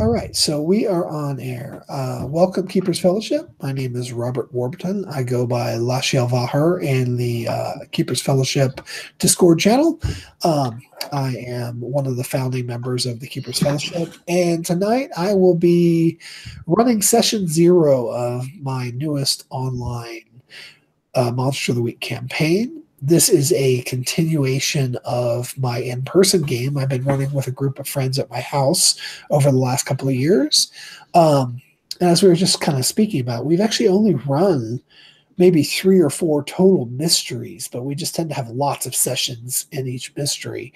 All right, so we are on air. Welcome, Keepers Fellowship. My name is Robert Warburton. I go by Lashiel Vaher in the Keepers Fellowship Discord channel. I am one of the founding members of the Keepers Fellowship, and tonight I will be running session 0 of my newest online Monster of the Week campaign. This is a continuation of my in-person game I've been running with a group of friends at my house over the last couple of years. And as we were just kind of speaking about, we've actually only run maybe 3 or 4 total mysteries, but we just tend to have lots of sessions in each mystery.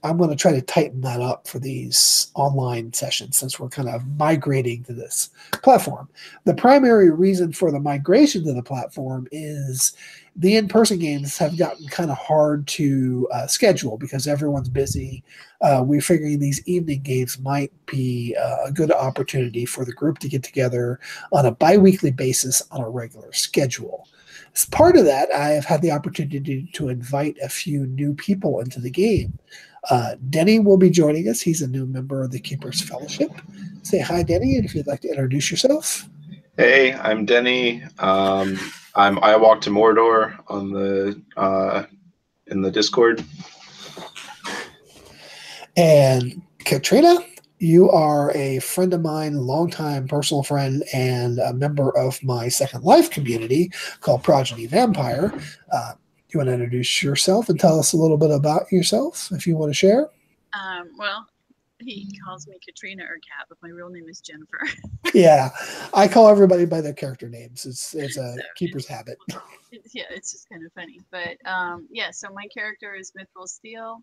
I'm going to try to tighten that up for these online sessions since we're kind of migrating to this platform. The primary reason for the migration to the platform is the in-person games have gotten kind of hard to schedule because everyone's busy. We're figuring these evening games might be a good opportunity for the group to get together on a bi-weekly basis on a regular schedule. As part of that, I have had the opportunity to invite a few new people into the game. Denny will be joining us. He's a new member of the Keepers Fellowship. Say hi, Denny, and if you'd like to introduce yourself. Hey, I'm Denny. I walk to Mordor on the in the Discord. And Katrina, you are a friend of mine, longtime personal friend, and a member of my Second Life community called Progeny Vampire. You want to introduce yourself and tell us a little bit about yourself, if you want to share? Well, he calls me Katrina or Kat, but my real name is Jennifer. Yeah, I call everybody by their character names. It's a keeper's habit. It's just kind of funny. But so my character is Motw Steel,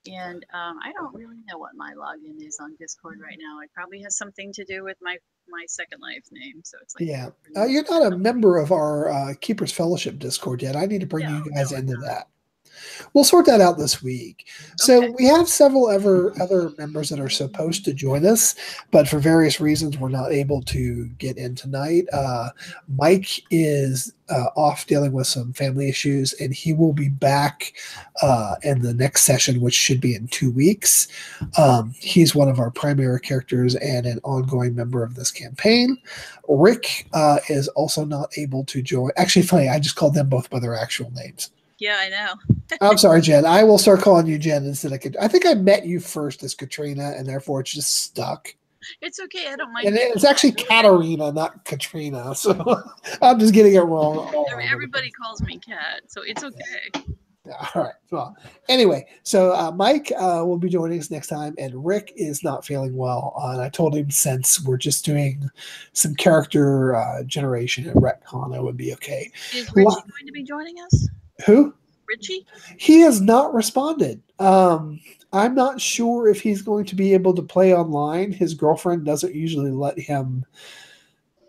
and I don't really know what my login is on Discord right now. It probably has something to do with my Second Life name. So it's like you're not a member of our Keepers Fellowship Discord yet. I need to bring you guys into that. We'll sort that out this week. So we have several other members that are supposed to join us, but for various reasons, we're not able to get in tonight. Mike is off dealing with some family issues, and he will be back in the next session, which should be in 2 weeks. He's one of our primary characters and an ongoing member of this campaign. Rick is also not able to join. Actually, funny, I just called them both by their actual names. Yeah, I know. I'm sorry, Jen. I will start calling you Jen instead of Katrina. I think I met you first as Katrina, and therefore it's just stuck. It's okay. I don't mind. And it's actually Katarina, not Katrina. So I'm just getting it wrong. Everybody calls me Kat, so it's okay. Yeah, all right. Well, anyway, so Mike will be joining us next time, and Rick is not feeling well. And I told him since we're just doing some character generation at retcon, it would be okay. Is Richie going to be joining us? Who? Richie? He has not responded. I'm not sure if he's going to be able to play online. His girlfriend doesn't usually let him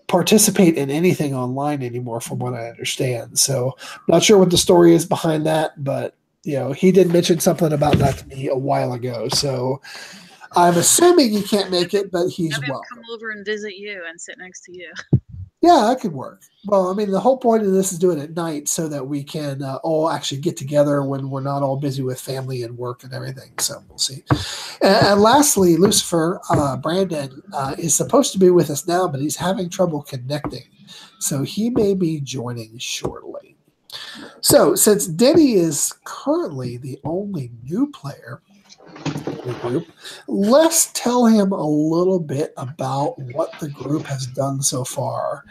participate in anything online anymore, from what I understand. So I'm not sure what the story is behind that, but he did mention something about that to me a while ago. So I'm assuming he can't make it, but he's welcome. Come over and visit you and sit next to you. Yeah, that could work. Well, I mean, the whole point of this is doing it at night so that we can all actually get together when we're not all busy with family and work and everything. So we'll see. And lastly, Lucifer, Brandon, is supposed to be with us now, but he's having trouble connecting. So he may be joining shortly. So since Denny is currently the only new player in the group, let's tell him a little bit about what the group has done so far.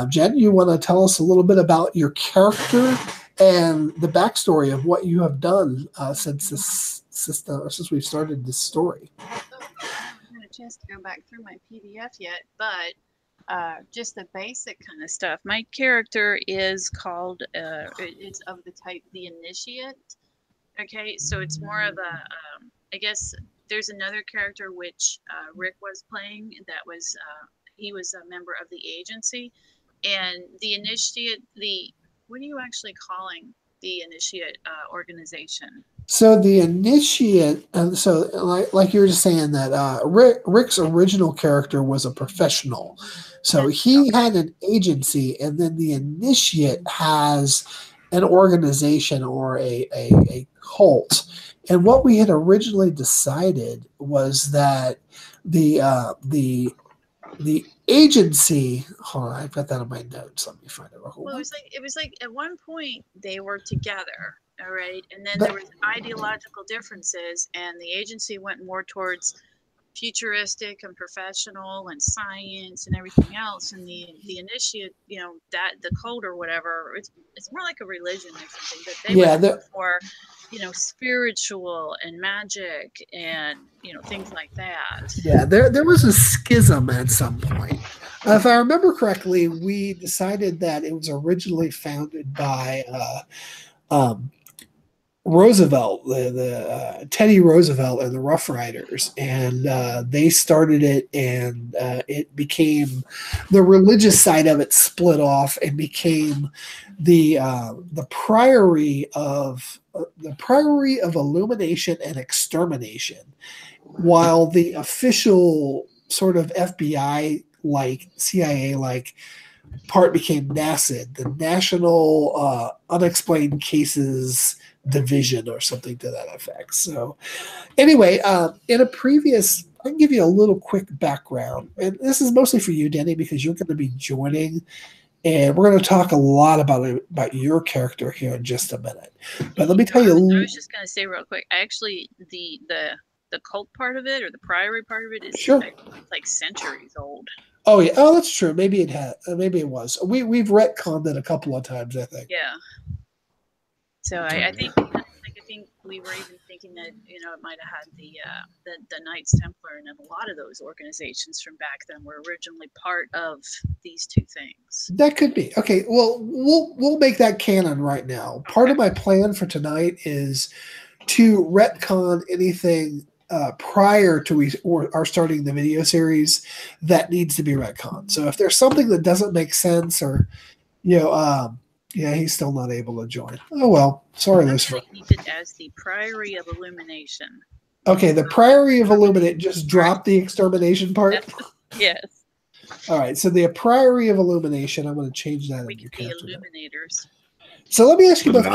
Jen, you want to tell us a little bit about your character and the backstory of what you have done since we've started this story? I haven't had a chance to go back through my PDF yet, but just the basic kind of stuff. My character is called, it's of the type the Initiate. Okay, so it's more of a, I guess there's another character which Rick was playing that was, he was a member of the agency. And the Initiate, what are you actually calling the Initiate organization? So the Initiate, so like you were just saying that Rick's original character was a professional. So he had an agency, and then the Initiate has an organization or a cult. And what we had originally decided was that the agency. Hold on, I've got that in my notes. Let me find it. Well, it was like at one point they were together, all right, and then But- there was ideological differences, and the agency went more towards futuristic and professional and science and everything else, and the initiate, that the cult or whatever, it's more like a religion or something, but they were more, spiritual and magic and things like that. Yeah, there was a schism at some point. If I remember correctly, we decided that it was originally founded by Roosevelt, the Teddy Roosevelt and the Rough Riders, and they started it, and it became the religious side of it split off and became the Priory of Illumination and Extermination, while the official sort of FBI like CIA like part became NACID, the National Unexplained Cases Division, or something to that effect. So anyway, in a previous, I can give you a little quick background, and this is mostly for you, Denny, because you're going to be joining, and we're going to talk a lot about your character here in just a minute. But let me tell you. I was just going to say real quick. Actually, the cult part of it, or the priory part of it, is sure. like centuries old. Oh yeah. Oh, that's true. Maybe it had. Maybe it was. We've retconned it a couple of times, I think. Yeah. So I think we were even thinking that it might have had the Knights Templar, and a lot of those organizations from back then were originally part of these two things. That could be. Okay, well, we'll make that canon right now. Okay. Part of my plan for tonight is to retcon anything prior to our starting the video series that needs to be retconned. So if there's something that doesn't make sense, or yeah, he's still not able to join. Oh well, sorry, Lucifer. Keep it as the Priory of Illumination. Okay, the Priory of Illumination. Just drop the extermination part. Yes. All right, so the Priory of Illumination. I'm going to change that in your character. Illuminators. So let me ask you both: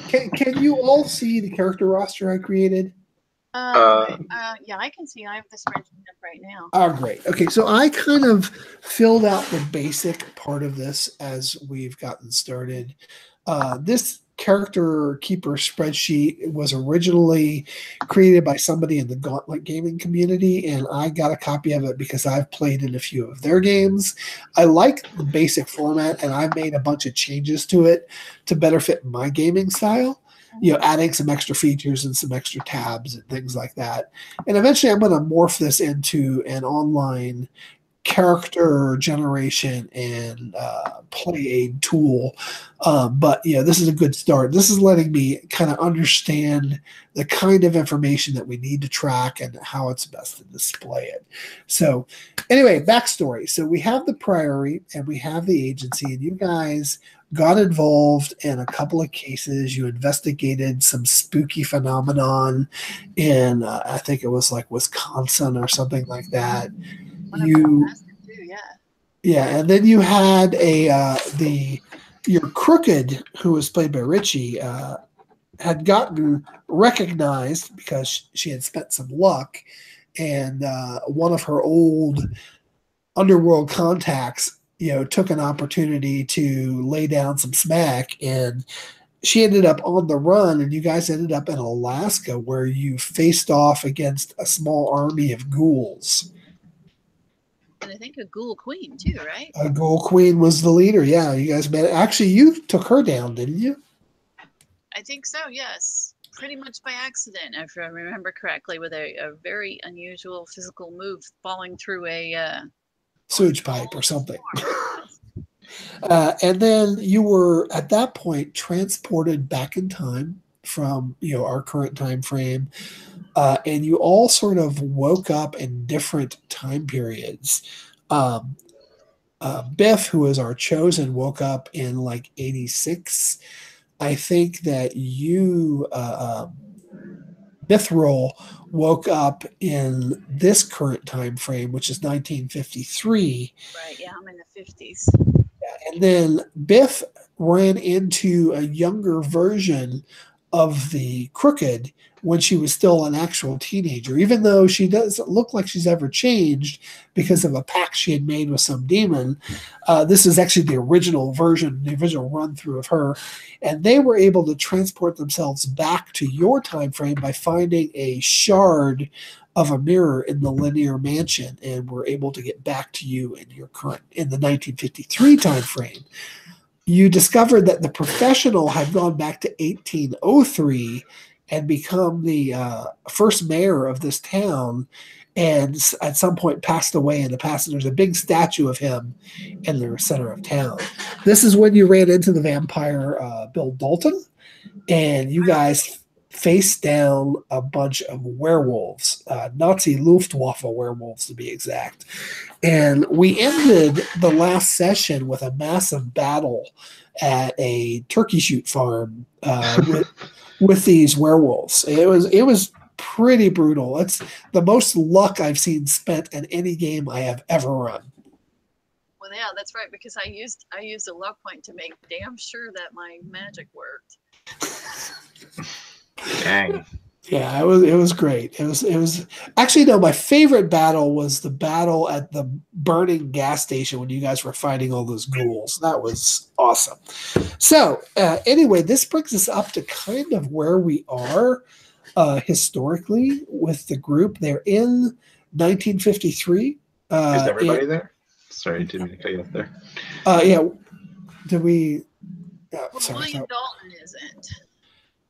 can you all see the character roster I created? Yeah, I can see. I have the spreadsheet up right now. Oh, great. Okay, so I kind of filled out the basic part of this as we've gotten started. This character keeper spreadsheet was originally created by somebody in the Gauntlet gaming community, and I got a copy of it because I've played in a few of their games. I like the basic format, and I made a bunch of changes to it to better fit my gaming style. Adding some extra features and some extra tabs and things like that. And eventually I'm going to morph this into an online character generation and play aid tool. But this is a good start. This is letting me kind of understand the kind of information that we need to track and how it's best to display it. So anyway, backstory. So we have the Priory and we have the agency, and you guys got involved in a couple of cases. You investigated some spooky phenomenon in, I think it was like Wisconsin or something like that. Yeah, and then you had your Crooked, who was played by Richie, had gotten recognized because she had spent some luck, and one of her old underworld contacts took an opportunity to lay down some smack, and she ended up on the run, and you guys ended up in Alaska where you faced off against a small army of ghouls. And I think a ghoul queen too, right? A ghoul queen was the leader. Yeah, you guys met. Actually, you took her down, didn't you? I think so, yes. Pretty much by accident, if I remember correctly, with a very unusual physical move, falling through a sewage pipe or something. And then you were at that point transported back in time from our current time frame, and you all sort of woke up in different time periods. Biff, who is our chosen, woke up in like 86. I think that you Mithril woke up in this current time frame, which is 1953. Right, yeah, I'm in the 50s. And then Biff ran into a younger version of the Crooked when she was still an actual teenager, even though she doesn't look like she's ever changed because of a pact she had made with some demon. This is actually the original version, the original run through of her, and they were able to transport themselves back to your time frame by finding a shard of a mirror in the linear mansion, and were able to get back to you in your current in the 1953 time frame. You discovered that the professional had gone back to 1803 and become the first mayor of this town, and at some point passed away in the past. And there's a big statue of him in the center of town. This is when you ran into the vampire Bill Dalton, and you guys faced down a bunch of werewolves, Nazi Luftwaffe werewolves to be exact. And we ended the last session with a massive battle at a turkey shoot farm with these werewolves. It was pretty brutal. It's the most luck I've seen spent in any game I have ever run. Well, yeah, that's right, because I used a luck point to make damn sure that my magic worked. Dang. Yeah, it was great. It was actually, no, my favorite battle was the battle at the burning gas station when you guys were fighting all those ghouls. That was awesome. So anyway, this brings us up to kind of where we are historically with the group. They're in 1953. Is everybody there? Sorry, didn't mean to cut you off there. Yeah. Did we? Well, Sorry. William Dalton isn't,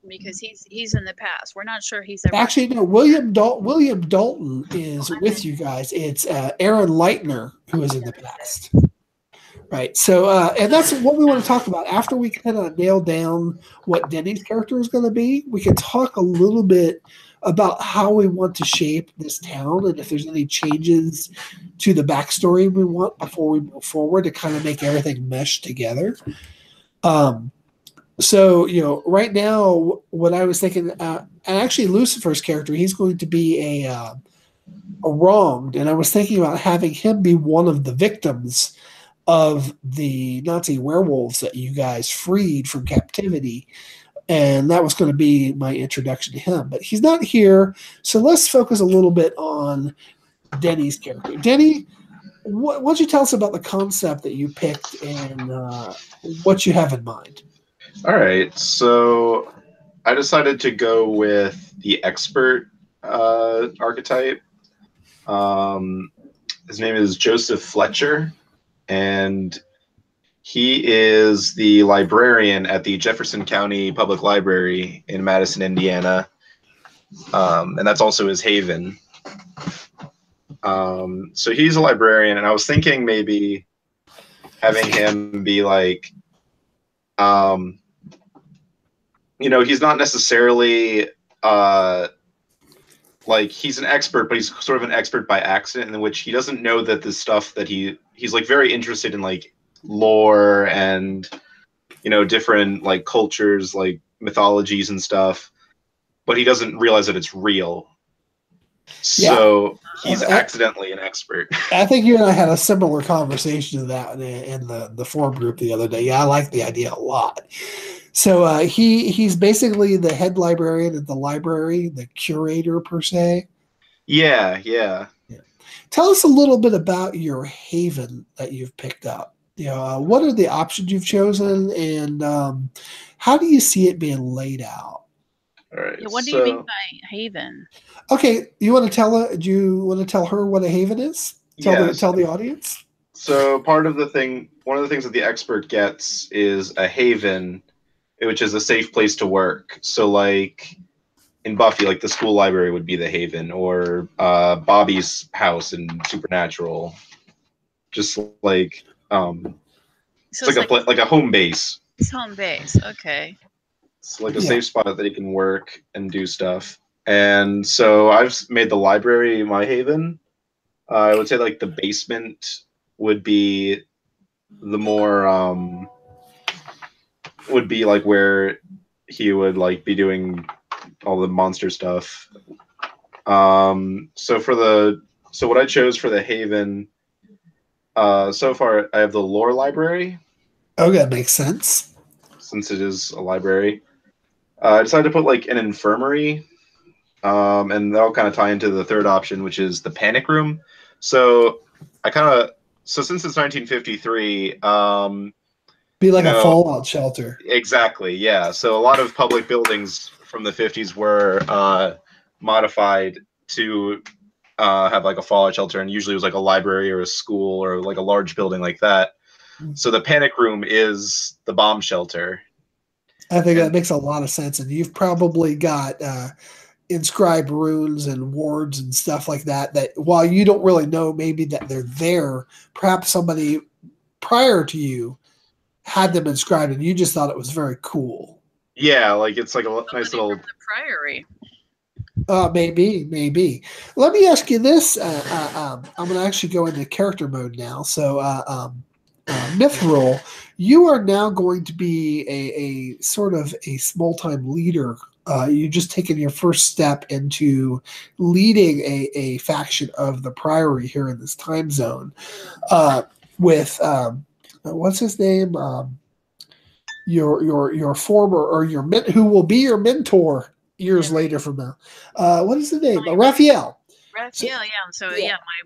because he's in the past. We're not sure he's ever. Actually, no. William Dalton is with you guys. It's Aaron Leitner who is in the past. Right. So, and that's what we want to talk about. After we kind of nail down what Denny's character is going to be, we can talk a little bit about how we want to shape this town and if there's any changes to the backstory we want before we move forward to kind of make everything mesh together. So, right now, what I was thinking, and actually Lucifer's character, he's going to be a wronged, and I was thinking about having him be one of the victims of the Nazi werewolves that you guys freed from captivity. And that was going to be my introduction to him. But he's not here, so let's focus a little bit on Denny's character. Denny, what don't you tell us about the concept that you picked and what you have in mind? All right, so I decided to go with the expert archetype. His name is Joseph Fletcher, and he is the librarian at the Jefferson County Public Library in Madison, Indiana, and that's also his haven. So he's a librarian, and I was thinking maybe having him be like, he's not necessarily like he's an expert, but he's sort of an expert by accident, in which he doesn't know that the stuff that he's like very interested in, like lore and different like cultures, like mythologies and stuff, but he doesn't realize that it's real. So he's accidentally an expert. I think you and I had a similar conversation to that in the forum group the other day. Yeah, I like the idea a lot. So he's basically the head librarian at the library, the curator per se. Yeah. Tell us a little bit about your haven that you've picked up. What are the options you've chosen, and how do you see it being laid out? All right. Yeah, what do you mean by haven? Okay, you want to tell her? Do you want to tell her what a haven is? Tell the audience. So one of the things that the expert gets is a haven, which is a safe place to work. So like in Buffy, like the school library would be the haven, or Bobby's house in Supernatural. Just like it's like a home base. It's home base, okay. It's like a safe spot that he can work and do stuff. And so I've made the library my haven. I would say like the basement would be the more would be like where he would like be doing all the monster stuff. So what I chose for the haven, so far I have the lore library. Oh, that makes sense. Since it is a library. I decided to put like an infirmary, and that'll kind of tie into the third option, which is the panic room. So since it's 1953, Be like a fallout shelter. Exactly, yeah. So a lot of public buildings from the 50s were modified to have like a fallout shelter, and usually it was like a library or a school or like a large building like that. So the panic room is the bomb shelter. I think that makes a lot of sense, and you've probably got inscribed runes and wards and stuff like that, that while you don't really know maybe that they're there, perhaps somebody prior to you had them inscribed and you just thought it was very cool. Yeah, like it's like a nice little... From the priory. Maybe. Let me ask you this. I'm going to actually go into character mode now. So, Mithril, you are now going to be a sort of a small-time leader. You've just taken your first step into leading a faction of the Priory here in this time zone with what's his name? Your former, or who will be your mentor years later from now. What is the name? Raphael. Raphael, So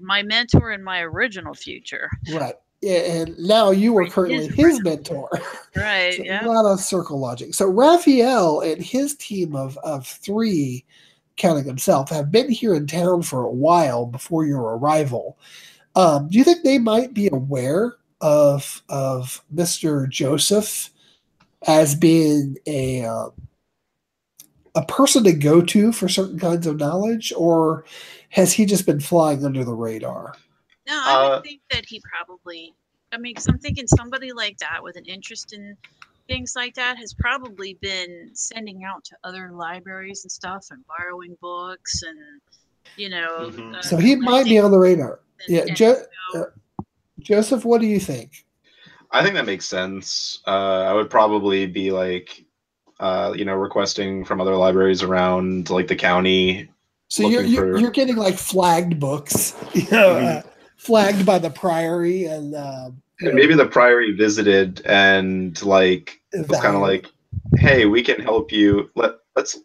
my mentor in my original future. Right. And now you are currently his mentor. Right, So a lot of circle logic. So Raphael and his team of 3, counting himself, have been here in town for a while before your arrival. Do you think they might be aware of Mr. Joseph as being a person to go to for certain kinds of knowledge, or has he just been flying under the radar? No, I would think that he probably, because I'm thinking somebody like that with an interest in things like that has probably been sending out to other libraries and stuff and borrowing books and, so he might be on the radar. Joseph, what do you think? I think that makes sense. I would probably be like, requesting from other libraries around like the county. So you're getting like flagged books, flagged by the Priory, and maybe the Priory visited and like was kind of like, hey, we can help you. Let's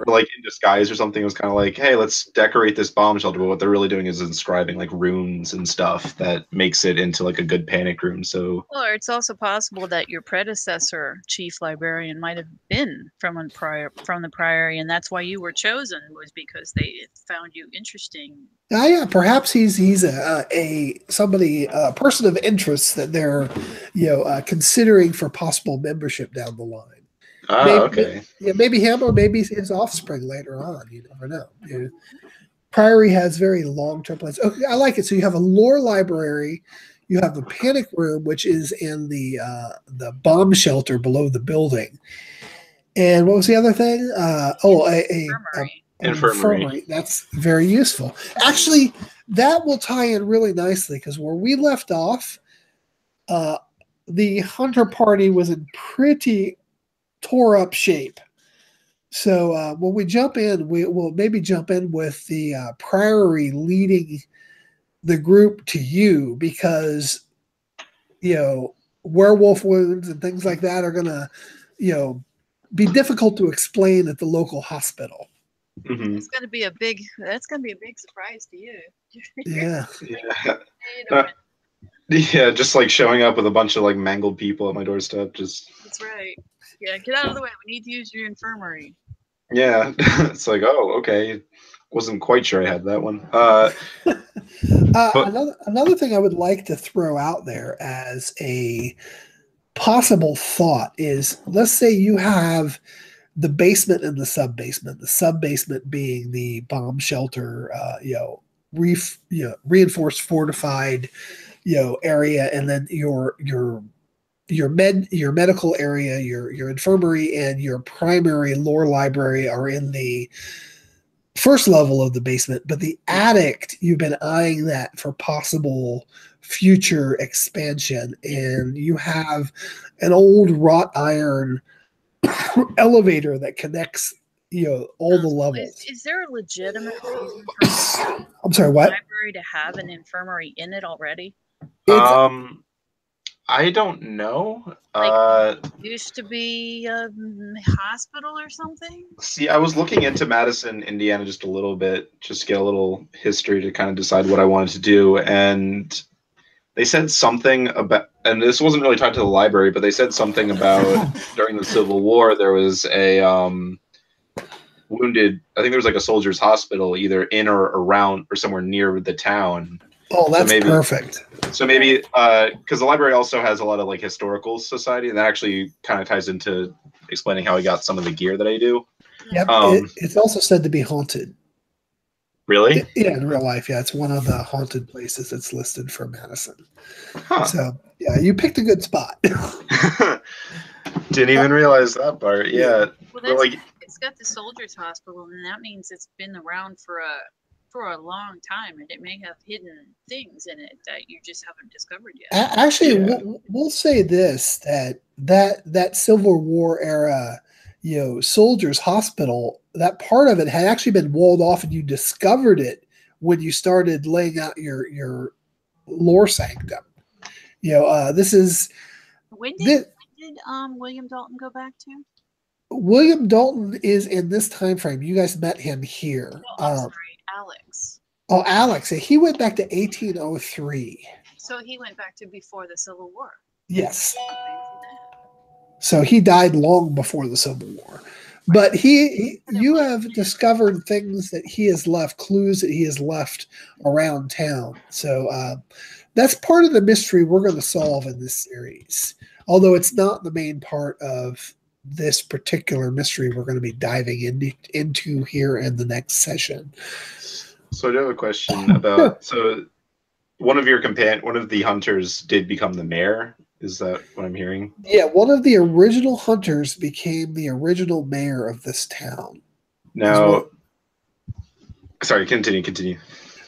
like in disguise or something. It was kind of like, hey, let's decorate this bomb shelter. But what they're really doing is inscribing like runes and stuff that makes it into like a good panic room. So, or it's also possible that your predecessor, chief librarian, might have been from the Priory, and that's why you were chosen, was because they found you interesting. Yeah, perhaps he's a person of interest that they're considering for possible membership down the line. Okay. Maybe him, or maybe his offspring later on. You never know. Priory has very long-term plans. Okay, I like it. So you have a lore library, you have the panic room, which is in the bomb shelter below the building, and what was the other thing? Infirmary. That's very useful. Actually, that will tie in really nicely, because where we left off, the hunter party was in pretty tore up shape. So when we jump in, we'll maybe jump in with the Priory leading the group to you, because werewolf wounds and things like that are gonna be difficult to explain at the local hospital. Mm-hmm. That's gonna be a big surprise to you. Yeah. Yeah, just like showing up with a bunch of like mangled people at my doorstep. That's right. Yeah, get out of the way. We need to use your infirmary. Yeah, it's like, oh, okay. Wasn't quite sure I had that one. Another thing I would like to throw out there as a possible thought is, let's say you have the basement and the sub-basement. The sub-basement being the bomb shelter, reinforced, fortified, area, and then your medical area, your infirmary, and your primary lore library are in the first level of the basement. But the attic, you've been eyeing that for possible future expansion, and you have an old wrought iron elevator that connects all the levels. Is there a legitimate reason for I'm sorry, what? library to have an infirmary in it already? I don't know. Used to be a hospital or something. See, I was looking into Madison, Indiana, just a little bit, just to get a little history to kind of decide what I wanted to do, and they said something about, and this wasn't really tied to the library, but they said something about during the Civil War there was a wounded. I think there was like a soldiers' hospital either in or around or somewhere near the town. Oh, that's perfect. So maybe because the library also has a lot of like historical society, and that actually kind of ties into explaining how I got some of the gear that I do. Yep, it's also said to be haunted. Really? Yeah, in real life, yeah, it's one of the haunted places that's listed for Madison. Huh. So yeah, you picked a good spot. Didn't even realize that part. Yeah. Well, like, it's got the soldiers' hospital, and that means it's been around for a long time, and it may have hidden things in it that you just haven't discovered yet. Actually, we'll say this, that Civil War era, soldiers' hospital, that part of it had actually been walled off, and you discovered it when you started laying out your lore sanctum. This is when did William Dalton go back to? William Dalton is in this time frame. You guys met him here. I'm sorry, Alex. Oh, Alex. He went back to 1803. So he went back to before the Civil War. Yes. So he died long before the Civil War. But you have discovered things that he has left, clues that he has left around town. So that's part of the mystery we're going to solve in this series. Although it's not the main part of this particular mystery we're going to be diving into here in the next session. So I do have a question about, so one of the hunters did become the mayor. Is that what I'm hearing? Yeah, one of the original hunters became the original mayor of this town. Now, sorry, continue.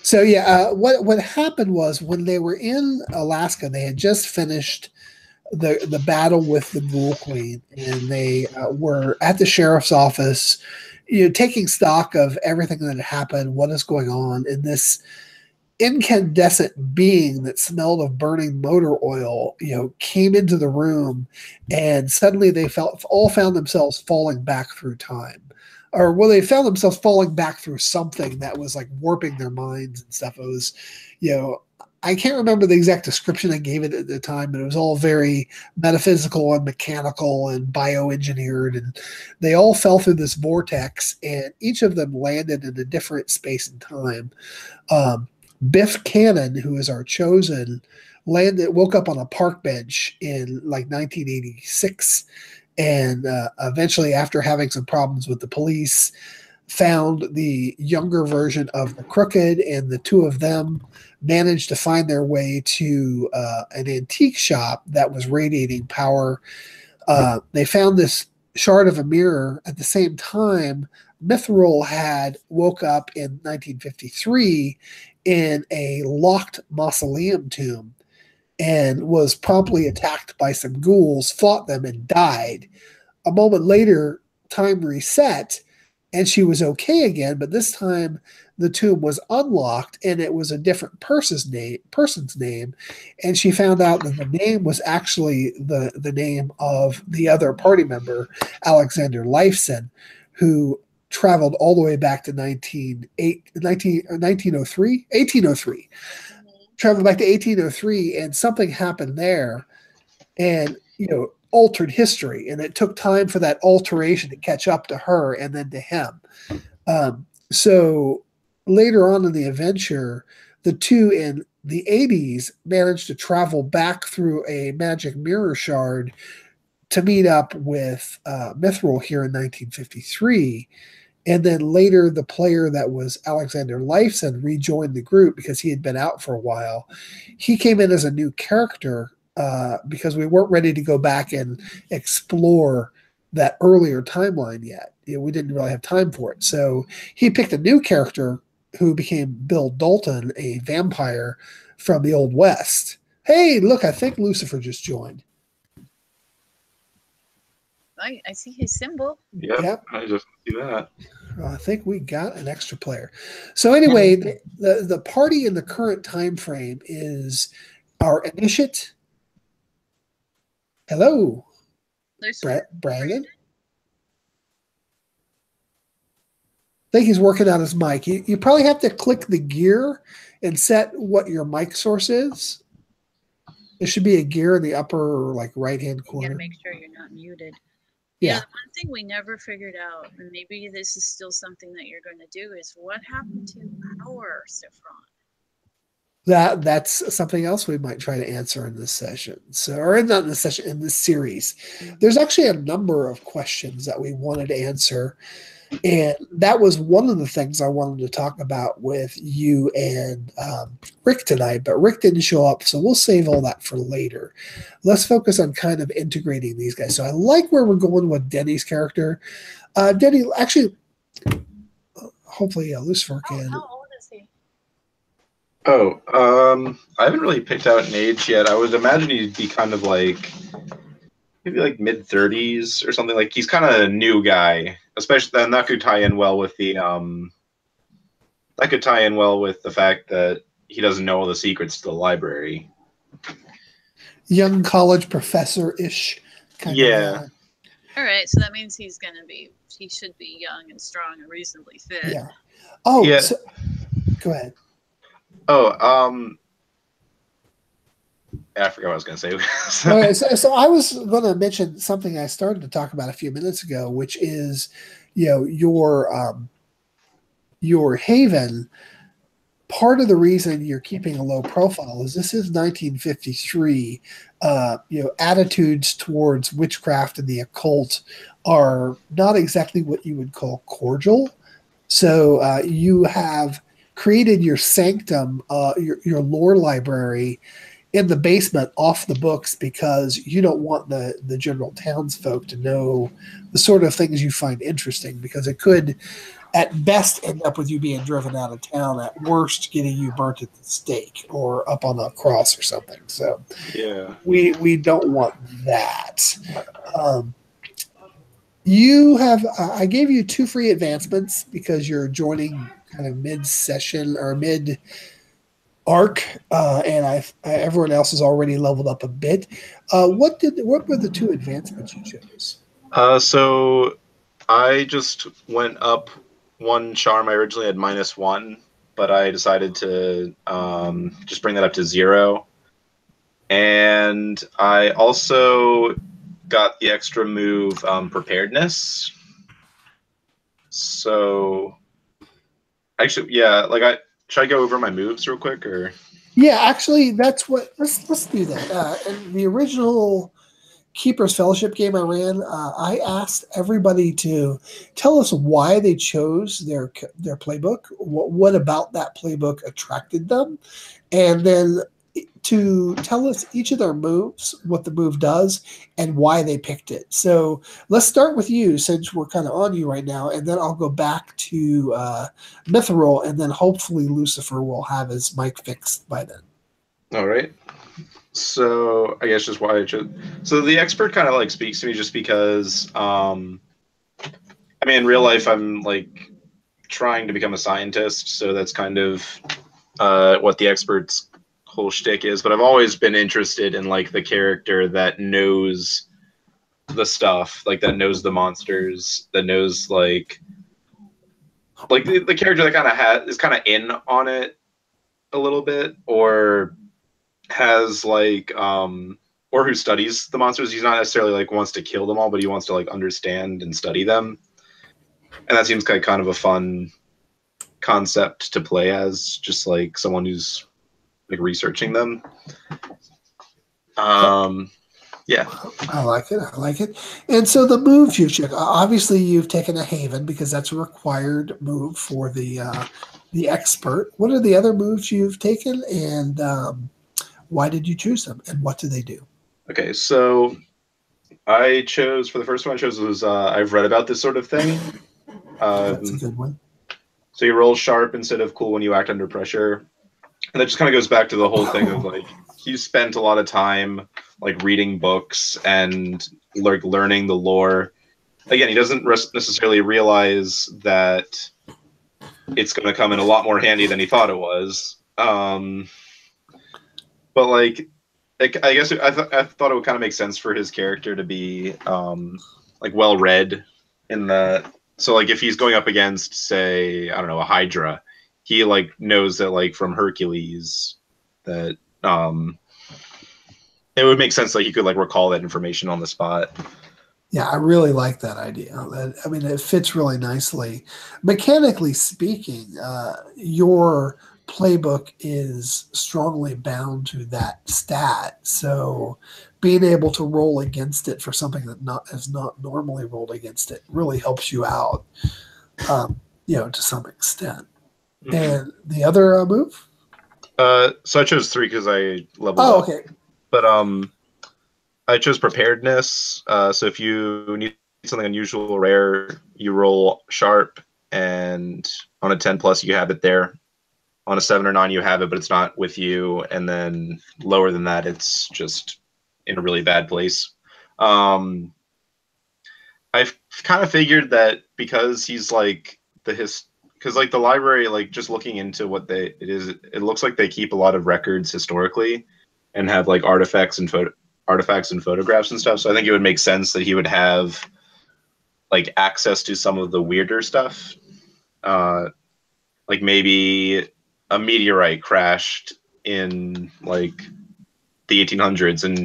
So yeah, what happened was when they were in Alaska, they had just finished the battle with the Ghoul Queen, and they were at the sheriff's office, taking stock of everything that had happened, what is going on, and this incandescent being that smelled of burning motor oil, came into the room, and suddenly they all found themselves falling back through time. Or they found themselves falling back through something that was like warping their minds and stuff. It was, I can't remember the exact description I gave it at the time, but it was all very metaphysical and mechanical and bioengineered. And they all fell through this vortex, and each of them landed in a different space and time. Biff Cannon, who is our chosen, woke up on a park bench in like 1986. And eventually, after having some problems with the police, found the younger version of the Crooked, and the two of them managed to find their way to an antique shop that was radiating power. They found this shard of a mirror. At the same time, Mithril had woke up in 1953 in a locked mausoleum tomb and was promptly attacked by some ghouls, fought them, and died. A moment later, time reset, and she was okay again, but this time the tomb was unlocked, and it was a different person's name, and she found out that the name was actually the name of the other party member, Alexander Lifeson, who traveled all the way back to 1803. Traveled back to 1803, and something happened there, and altered history, and it took time for that alteration to catch up to her and then to him. So later on in the adventure, the two in the 80s managed to travel back through a magic mirror shard to meet up with Mithril here in 1953. And then later, the player that was Alexander Lifeson rejoined the group because he had been out for a while. He came in as a new character because we weren't ready to go back and explore that earlier timeline yet. We didn't really have time for it. So he picked a new character who became Bill Dalton, a vampire from the Old West. Hey, look, I think Lucifer just joined. I see his symbol. Yep. I just see that. I think we got an extra player. So anyway, the party in the current time frame is our initiate, Hello, Lucifer? Brandon. I think he's working on his mic. You probably have to click the gear and set what your mic source is. There should be a gear in the upper like right hand You gotta corner. make sure you're not muted. Yeah. You know, the one thing we never figured out, and maybe this is still something that you're going to do, is what happened to our Saffron? That's something else we might try to answer in this session. So, or not in this session, in this series. There's actually a number of questions that we wanted to answer. And that was one of the things I wanted to talk about with you and Rick tonight, but Rick didn't show up, so we'll save all that for later. Let's focus on kind of integrating these guys. So I like where we're going with Denny's character. Denny, actually, hopefully Lucifer can. How old is he? Oh, I haven't really picked out an age yet. I would imagine he'd be kind of like maybe like mid-30s or something. Like he's kind of a new guy, especially, and that could tie in well with the fact that he doesn't know all the secrets to the library. Young college professor-ish kind of. All right, so that means he should be young and strong and reasonably fit. Yeah. Oh, yeah. So, go ahead. Oh, I forgot what I was going to say. Okay, so I was going to mention something I started to talk about a few minutes ago, which is, your Haven. Part of the reason you're keeping a low profile is this is 1953. Attitudes towards witchcraft and the occult are not exactly what you would call cordial. So you have created your sanctum, your lore library in the basement off the books because you don't want the general townsfolk to know the sort of things you find interesting, because it could at best end up with you being driven out of town, at worst getting you burnt at the stake or up on a cross or something. So yeah, we don't want that. You have I gave you 2 free advancements because you're joining kind of mid-session or mid arc, and everyone else has already leveled up a bit. What were the 2 advancements you chose? So I just went up 1 charm. I originally had -1, but I decided to just bring that up to 0. And I also got the extra move preparedness. So actually, yeah, should I go over my moves real quick, or? Yeah, actually, that's what. Let's do that. In the original Keeper's Fellowship game I ran, I asked everybody to tell us why they chose their playbook. What about that playbook attracted them, and then to tell us each of their moves, what the move does, and why they picked it. So let's start with you, since we're kind of on you right now, and then I'll go back to Mithril, and then hopefully Lucifer will have his mic fixed by then. All right. So I guess just why I chose. So the expert kind of speaks to me just because, I mean, in real life, I'm trying to become a scientist, so that's kind of what the expert's whole shtick is. But I've always been interested in the character that knows the stuff, that knows the monsters, that knows the character that is kind of in on it a little bit, or has or who studies the monsters. He's not necessarily wants to kill them all, but he wants to understand and study them, and that seems kind of a fun concept to play as, just someone who's researching them. Yeah, I like it. And so the moves you've checked, obviously you've taken a Haven because that's a required move for the expert. What are the other moves you've taken, and why did you choose them, and what do they do? Okay, so I chose, for the first one I chose was I've read about this sort of thing. That's a good one. So you roll sharp instead of cool when you act under pressure. And that just kind of goes back to the whole thing of he spent a lot of time reading books and learning the lore. Again, he doesn't necessarily realize that it's going to come in a lot more handy than he thought it was. But I guess I thought it would kind of make sense for his character to be like well read in the so like if he's going up against say I don't know a Hydra, he like knows that like from Hercules that it would make sense that he could like recall that information on the spot. Yeah, I really like that idea. I mean, it fits really nicely. Mechanically speaking, your playbook is strongly bound to that stat. So being able to roll against it for something that is not normally rolled against it really helps you out, to some extent. Mm-hmm. And the other move? So I chose 3 because I leveled up. Oh, okay. But I chose preparedness. So if you need something unusual or rare, you roll sharp, and on a 10 plus, you have it there. On a 7 or 9, you have it, but it's not with you. And then lower than that, it's just in a really bad place. I've kind of figured that because he's like because like the library, like just looking into what it looks like they keep a lot of records historically, and have like artifacts and photographs and stuff. So I think it would make sense that he would have like access to some of the weirder stuff. Like maybe a meteorite crashed in like the 1800s and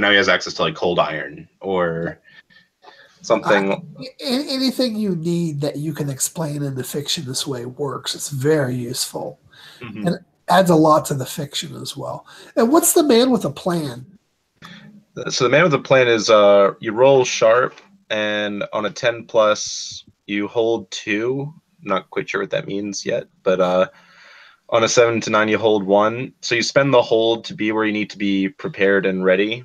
now he has access to like cold iron or something. Anything you need that you can explain in the fiction this way works. It's very useful. Mm-hmm. And adds a lot to the fiction as well. And what's the man with a plan? So the man with a plan is you roll sharp, and on a 10 plus, you hold 2. Not quite sure what that means yet, but on a 7 to 9, you hold 1. So you spend the hold to be where you need to be prepared and ready.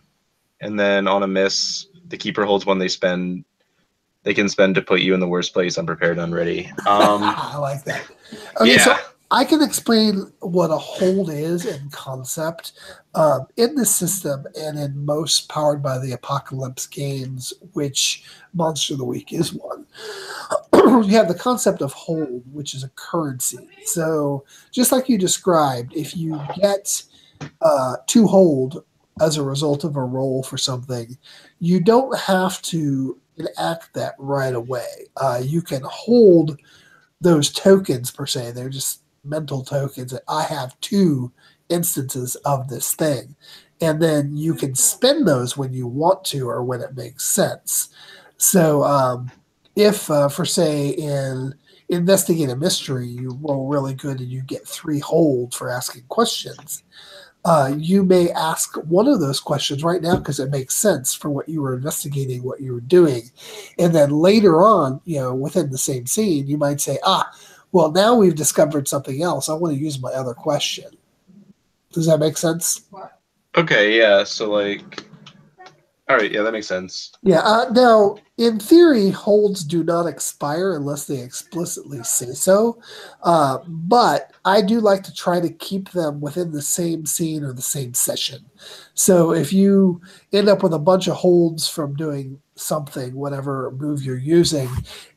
And then on a miss, the keeper holds 1 they can spend to put you in the worst place, unprepared, unready. I like that. Okay, yeah. So I can explain what a hold is in concept. In the system and in most Powered by the Apocalypse games, which Monster of the Week is one, you have the concept of hold, which is a currency. So just like you described, if you get 2 hold as a result of a roll for something, you don't have to enact that right away. You can hold those tokens per se. They're just mental tokens that I have 2 instances of this thing. And then you can spend those when you want to or when it makes sense. So if, for say, in Investigate a Mystery, you roll really good and you get 3 hold for asking questions, you may ask one of those questions right now because it makes sense for what you were investigating, what you were doing. And then later on, within the same scene, you might say, well, now we've discovered something else. I want to use my other question. Does that make sense? Okay, yeah. So, like, all right, yeah, that makes sense. Yeah. Now, in theory, holds do not expire unless they explicitly say so. But I do like to try to keep them within the same scene or the same session. So if you end up with a bunch of holds from doing something, whatever move you're using,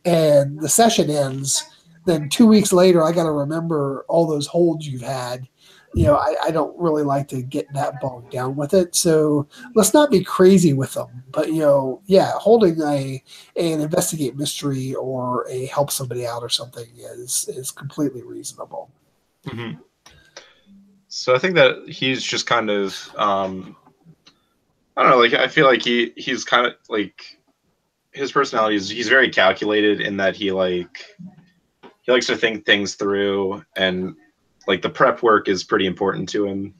and the session ends, then 2 weeks later, I got to remember all those holds you've had. I don't really like to get that bogged down with it. So let's not be crazy with them. But, holding an investigate mystery or a help somebody out or something is completely reasonable. Mm-hmm. So I think that he's just kind of, I don't know, like, I feel like he's kind of like, his personality is, he's very calculated in that he likes to think things through, and like the prep work is pretty important to him.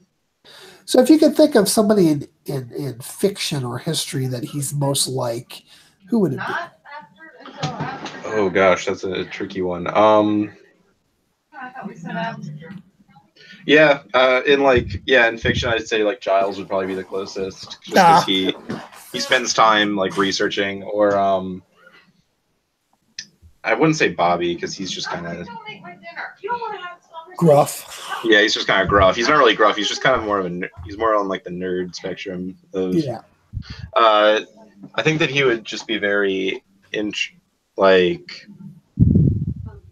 So if you could think of somebody in fiction or history that he's most like, who would it be? Oh gosh, that's a tricky one. Yeah, in fiction, I'd say like Giles would probably be the closest, just because he spends time like researching, or I wouldn't say Bobby because he's just kind of gruff. Yeah, he's just kind of gruff. He's not really gruff. He's just kind of more of he's more on like the nerd spectrum of. Yeah. I think that he would just be very like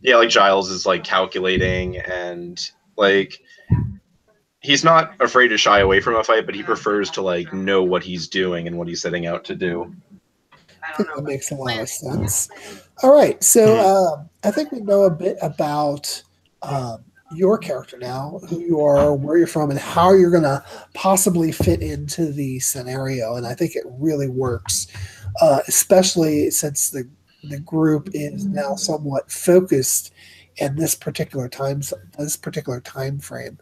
Giles is like calculating, and like he's not afraid to shy away from a fight, but he prefers to like know what he's doing and what he's setting out to do. I think that makes a lot of sense. All right, so I think we know a bit about your character now, who you are, where you're from, and how you're going to possibly fit into the scenario. And I think it really works, especially since the group is now somewhat focused in this particular time frame.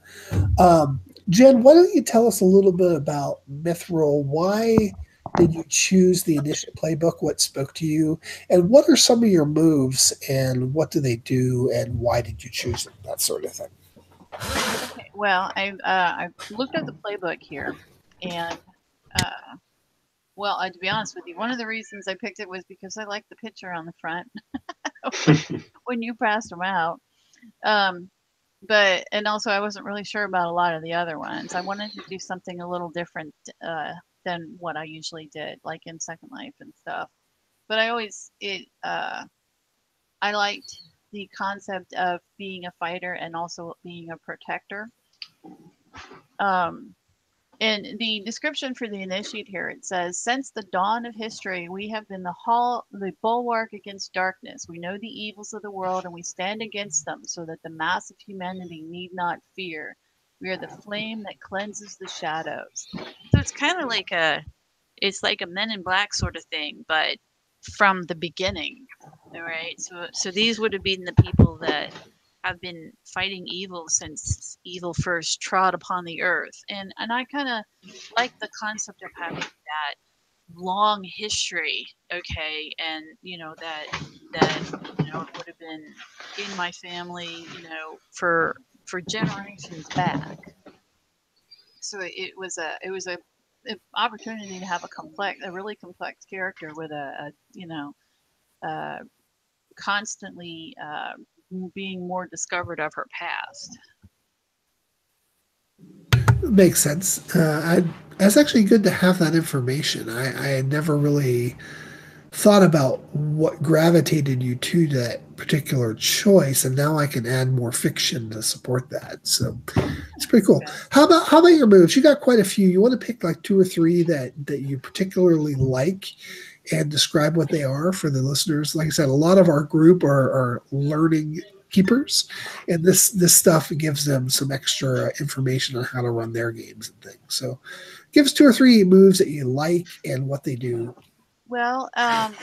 Jen, why don't you tell us a little bit about Mithril? Why did you choose the initiate playbook? What spoke to you? And what are some of your moves and what do they do and why did you choose them? That sort of thing. Okay, well, I've looked at the playbook here, and well, to be honest with you, one of the reasons I picked it was because I liked the picture on the front when you passed them out. And also I wasn't really sure about a lot of the other ones. I wanted to do something a little different than what I usually did, like in Second Life and stuff. But I liked the concept of being a fighter and also being a protector. In the description for the initiate here, it says, since the dawn of history, we have been the bulwark against darkness. We know the evils of the world and we stand against them so that the mass of humanity need not fear. We are the flame that cleanses the shadows. So it's kind of like it's like a Men in Black sort of thing, but from the beginning. All right. So these would have been the people that have been fighting evil since evil first trod upon the earth. And I kind of like the concept of having that long history, okay, and that it would have been in my family, for generations back. So it was a opportunity to have a really complex character with constantly being more discovered of her past. Makes sense. That's actually good to have that information. I had never really thought about what gravitated you to that particular choice, and now I can add more fiction to support that. So it's pretty cool. Okay. How about your moves? You got quite a few. You want to pick like 2 or 3 that you particularly like and describe what they are for the listeners. Like I said, a lot of our group are learning keepers, and this stuff gives them some extra information on how to run their games and things. So give us 2 or 3 moves that you like and what they do. Well, yeah,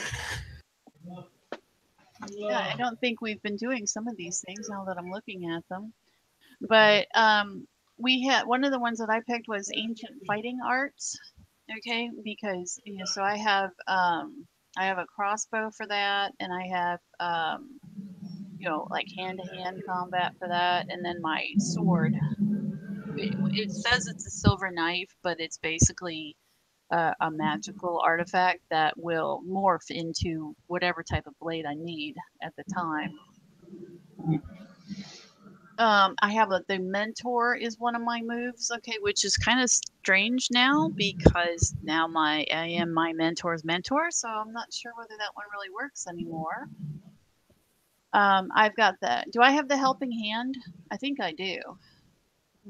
I don't think we've been doing some of these things now that I'm looking at them. But we had one of the ones that I picked was ancient fighting arts. Okay, because so I have a crossbow for that, and I have like hand-to-hand combat for that, and then my sword. It says it's a silver knife, but it's basically a magical artifact that will morph into whatever type of blade I need at the time. I have the mentor is one of my moves, okay, which is kind of strange now because now I am my mentor's mentor, so I'm not sure whether that one really works anymore. I've got do I have the helping hand? I think I do.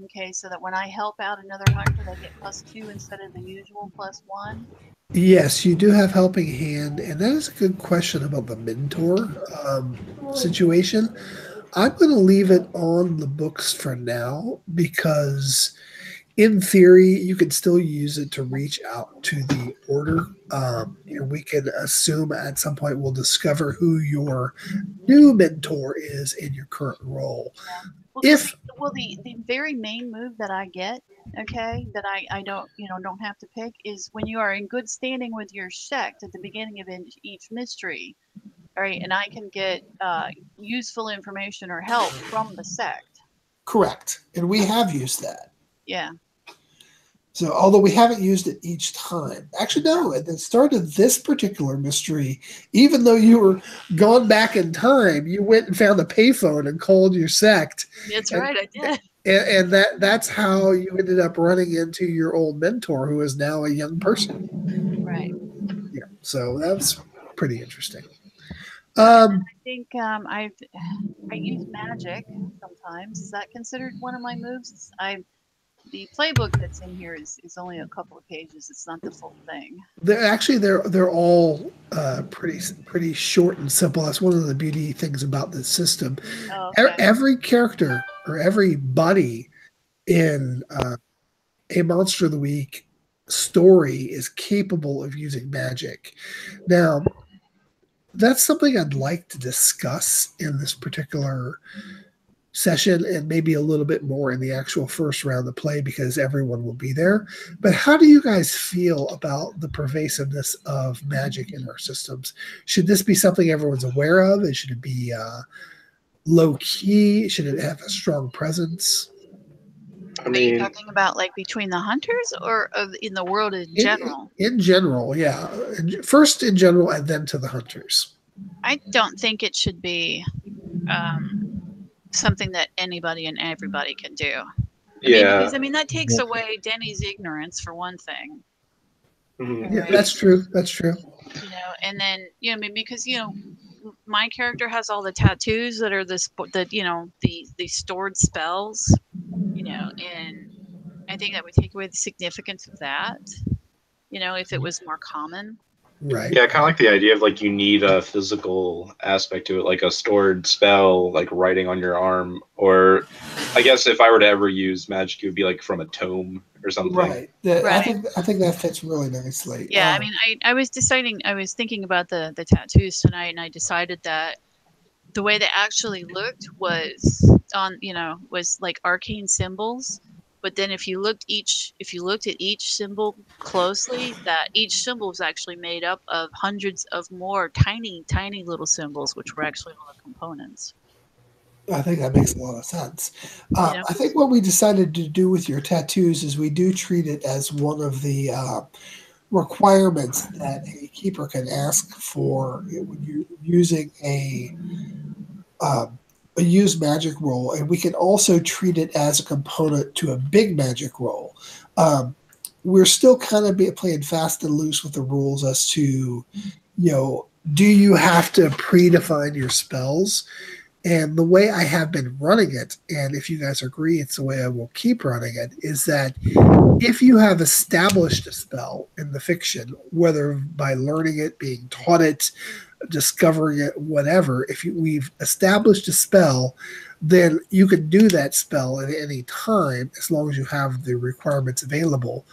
Okay, so that when I help out another hunter, they get +2 instead of the usual +1. Yes, you do have helping hand, and that is a good question about the mentor situation. I'm going to leave it on the books for now because, in theory, you can still use it to reach out to the order. And we can assume at some point we'll discover who your new mentor is in your current role. Yeah. Well, If the very main move that I get, okay, that I don't have to pick is when you are in good standing with your sect at the beginning of each mystery. All right, and I can get useful information or help from the sect. correct, and we have used that. Yeah. So, although we haven't used it each time, actually, no, at the start of this particular mystery, even though you were gone back in time, you went and found a payphone and called your sect. That's and, right, I did. And that's how you ended up running into your old mentor, who is now a young person. Right. Yeah, so that's pretty interesting. I think I use magic sometimes. Is that considered one of my moves? the playbook that's in here is only a couple of pages. It's not the full thing. They're all pretty short and simple. That's one of the beauty things about this system. Oh, okay. Every character or every buddy in a Monster of the Week story is capable of using magic. Now, that's something I'd like to discuss in this particular session and maybe a little bit more in the actual first round of play because everyone will be there. But how do you guys feel about the pervasiveness of magic in our systems? Should this be something everyone's aware of? And should it be low key? Should it have a strong presence? I Are you mean, talking about like between the hunters or in the world in general? In general, yeah. First in general and then to the hunters. I don't think it should be something that anybody and everybody can do. yeah. I mean, that takes away Denny's ignorance for one thing. Mhm. Yeah, that's true. That's true. You know, and then because my character has all the tattoos that are the stored spells. And I think that would take away the significance of that. If it was more common. Right. Yeah, kind of like the idea of like you need a physical aspect to it, like a stored spell, like writing on your arm. Or I guess if I were to ever use magic, it would be like from a tome or something. Right. Right. I think that fits really nicely. Yeah, I mean, I was thinking about the tattoos tonight, and I decided that the way they actually looked was was like arcane symbols. But then if you looked at each symbol closely, that each symbol was actually made up of hundreds of more tiny little symbols, which were actually all the components. I think that makes a lot of sense. I think what we decided to do with your tattoos is we do treat it as one of the requirements that a keeper can ask for when you're using a used magic roll, and we can also treat it as a component to a big magic roll. We're still kind of playing fast and loose with the rules as to, do you have to predefine your spells? And the way I have been running it, and if you guys agree, it's the way I will keep running it, is that if you have established a spell in the fiction, whether by learning it, being taught it, discovering it, whatever, we've established a spell, then you can do that spell at any time as long as you have the requirements available.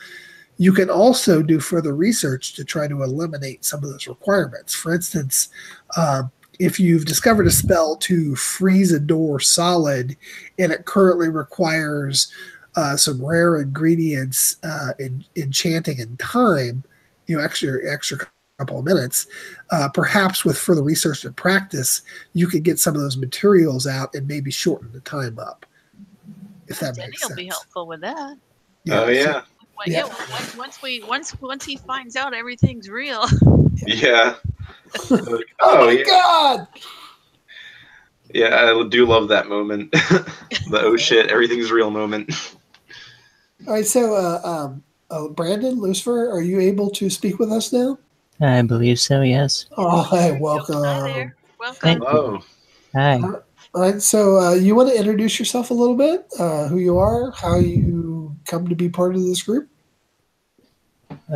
You can also do further research to try to eliminate some of those requirements. For instance, if you've discovered a spell to freeze a door solid and it currently requires some rare ingredients, enchanting and time, extra couple of minutes, perhaps with further research and practice, you could get some of those materials out and maybe shorten the time up. If that makes sense. Denny will be helpful with that. Oh yeah. Once he finds out everything's real. Yeah. Like, oh my God! Yeah, I do love that moment. The oh shit, everything's real moment. All right, so Brandon, Lucifer, are you able to speak with us now? I believe so, yes. Oh, hey, welcome. Hi there. Welcome. Thank you. Hi. All right, so you want to introduce yourself a little bit, who you are, how you come to be part of this group?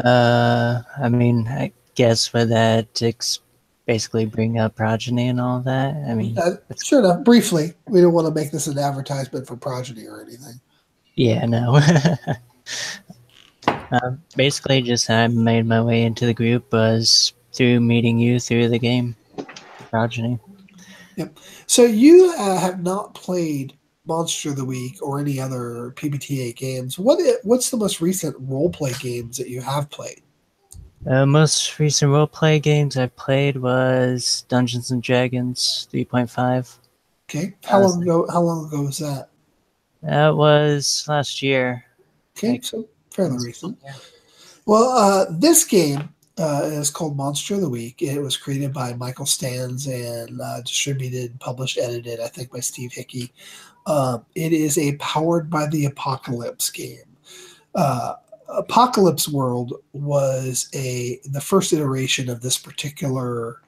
I mean, I guess for that, basically bring up Progeny and all that. I mean, sure enough, briefly. We don't want to make this an advertisement for Progeny or anything. Yeah, no. Basically, just I made my way into the group was through meeting you through the game, Progeny. Yep. So you have not played Monster of the Week or any other PBTA games. What's the most recent roleplay games that you have played? Most recent roleplay games I played was Dungeons and Dragons 3.5. Okay. How long ago was that? That was last year. Okay, so fairly recent. Well, this game is called Monster of the Week. It was created by Michael Stans and distributed, published, edited, I think, by Steve Hickey. It is a Powered by the Apocalypse game. Apocalypse World was the first iteration of this particular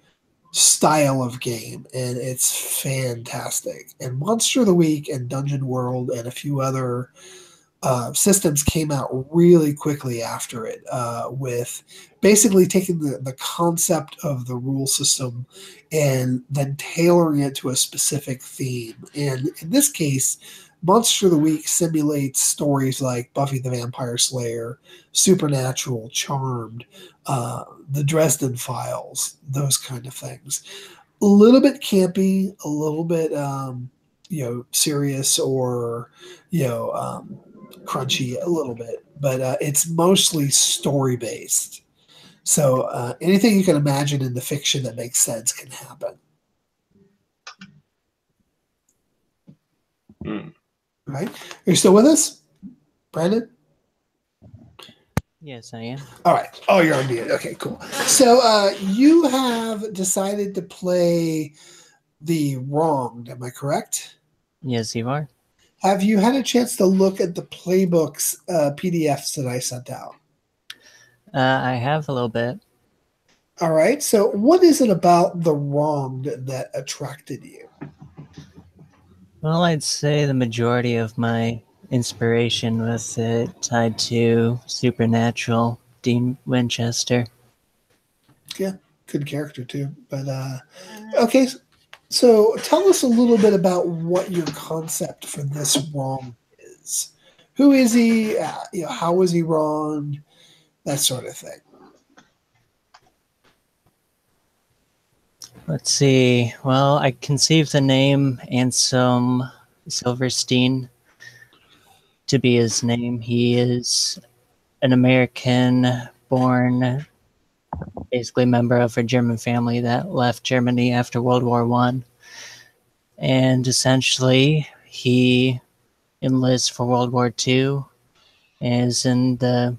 style of game, and it's fantastic. And Monster of the Week and Dungeon World and a few other systems came out really quickly after it, with basically taking the concept of the rule system and then tailoring it to a specific theme. And in this case, Monster of the Week simulates stories like Buffy the Vampire Slayer, Supernatural, Charmed, the Dresden Files, those kind of things. A little bit campy, a little bit serious, or crunchy a little bit, but it's mostly story based. So anything you can imagine in the fiction that makes sense can happen. Right? Are you still with us, Brandon? Yes, I am. All right. Oh, you're on mute. Okay, cool. So you have decided to play the Wronged. Am I correct? Yes, you are. Have you had a chance to look at the playbooks PDFs that I sent out? I have a little bit. All right. So what is it about the Wronged that attracted you? Well, I'd say the majority of my inspiration with it tied to Supernatural, Dean Winchester. Yeah, good character too. But okay, so tell us a little bit about what your concept for this Wronged is. Who is he? How is he wronged? That sort of thing. Let's see. Well, I conceived the name Anselm Silverstein to be his name. He is an American-born, basically member of a German family that left Germany after World War I. And essentially, he enlists for World War II, is in the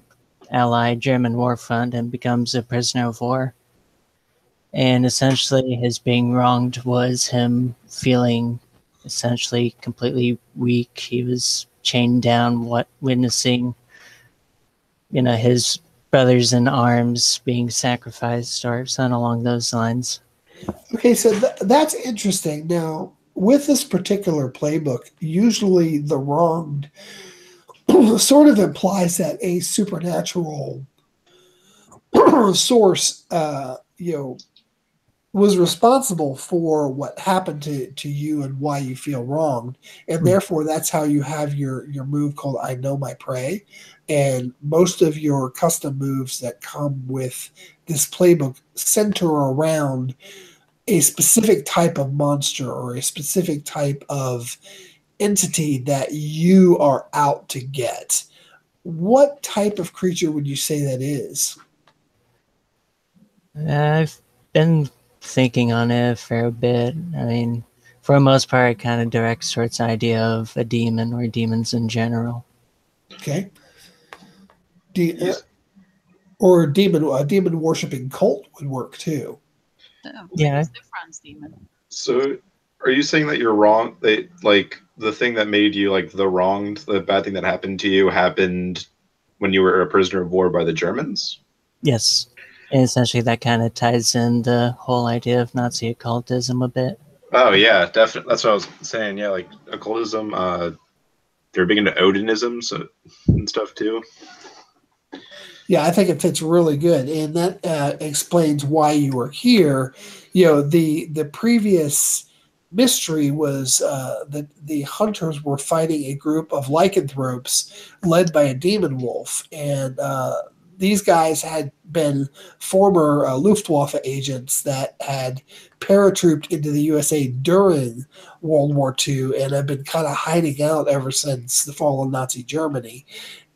Allied German war front, and becomes a prisoner of war. And essentially, his being wronged was him feeling essentially completely weak. He was chained down, witnessing, his brothers in arms being sacrificed, or something along those lines. Okay, so that's interesting. Now, with this particular playbook, usually the Wronged sort of implies that a supernatural source, was responsible for what happened to you and why you feel wronged, and therefore that's how you have your move called I Know My Prey. And most of your custom moves that come with this playbook center around a specific type of monster or a specific type of entity that you are out to get. What type of creature would you say that is? I've been thinking on it for a bit. I mean, for the most part, it kind of directs towards the idea of a demon or demons in general. Okay. Or a demon worshipping cult would work too. Oh, Yeah. the Franz demon. So, are you saying that you're wrong? That like the thing that made you like the wronged, the bad thing that happened to you, happened when you were a prisoner of war by the Germans? Yes. And essentially, that kind of ties in the whole idea of Nazi occultism a bit. Oh yeah, definitely. That's what I was saying. Yeah, like occultism. They're big into Odinism and stuff too. Yeah, I think it fits really good, and that explains why you were here. The previous mystery was that the hunters were fighting a group of lycanthropes led by a demon wolf, and these guys had been former Luftwaffe agents that had paratrooped into the USA during World War II and have been kind of hiding out ever since the fall of Nazi Germany,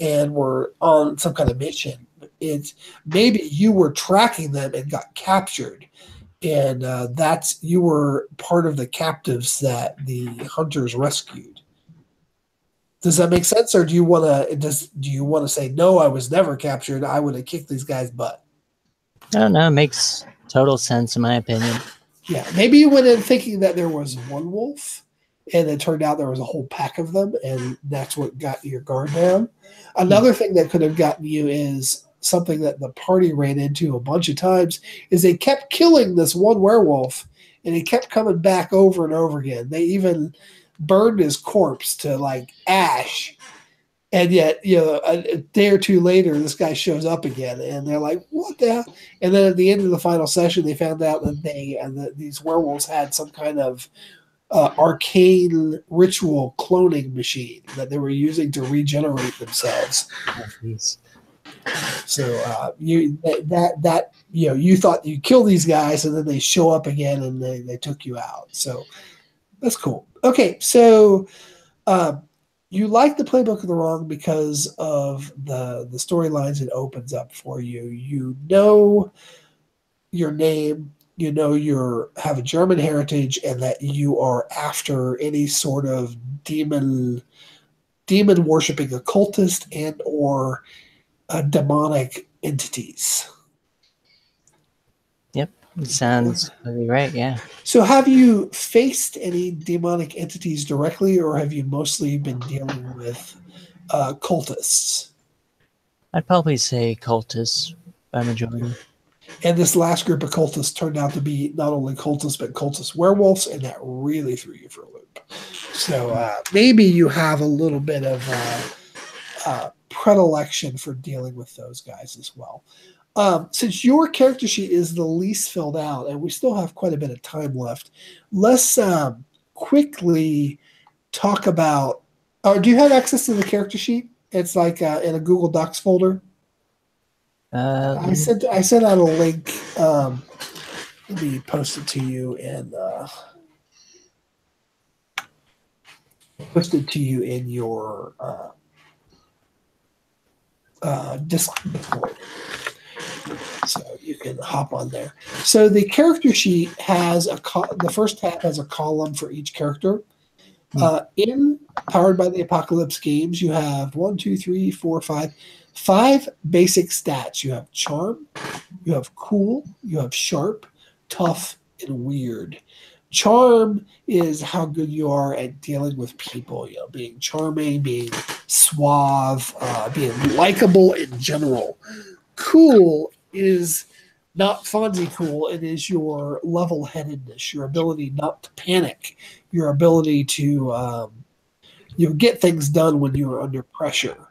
and were on some kind of mission. It's maybe you were tracking them and got captured, and you were part of the captives that the hunters rescued. Does that make sense, or do you want to say no? I was never captured. I would have kicked these guys' butt. I don't know. It makes total sense in my opinion. Yeah, maybe you went in thinking that there was one wolf, and it turned out there was a whole pack of them, and that's what got your guard down. Another thing that could have gotten you is something that the party ran into a bunch of times, is they kept killing this one werewolf, and he kept coming back over and over again. They even burned his corpse to like ash, And yet, a day or two later, this guy shows up again, and they're like, "What the hell?" And then at the end of the final session, they found out that these werewolves had some kind of arcane ritual cloning machine that they were using to regenerate themselves. So you thought you kill these guys, and then they show up again, and they took you out. So that's cool. Okay, so you like the Playbook of the Wrong because of the storylines it opens up for you. You know your name, you know you have a German heritage, and that you are after any sort of demon worshipping occultist and or demonic entities. Yep, sounds really right. Yeah. So, have you faced any demonic entities directly, or have you mostly been dealing with cultists? I'd probably say cultists by majority. And this last group of cultists turned out to be not only cultists, but cultist werewolves, and that really threw you for a loop. So maybe you have a little bit of predilection for dealing with those guys as well. Since your character sheet is the least filled out, and we still have quite a bit of time left, let's quickly talk about. Do you have access to the character sheet? It's like in a Google Docs folder. I sent out a link. Let me post it to you in your Discord. So you can hop on there. So the character sheet has the first tab has a column for each character. In Powered by the Apocalypse games, you have 5 basic stats. You have charm, you have cool, you have sharp, tough, and weird. Charm is how good you are at dealing with people, being charming, being suave, being likable in general. Cool is not Fonzie cool. It is your level-headedness, your ability not to panic, your ability to get things done when you are under pressure.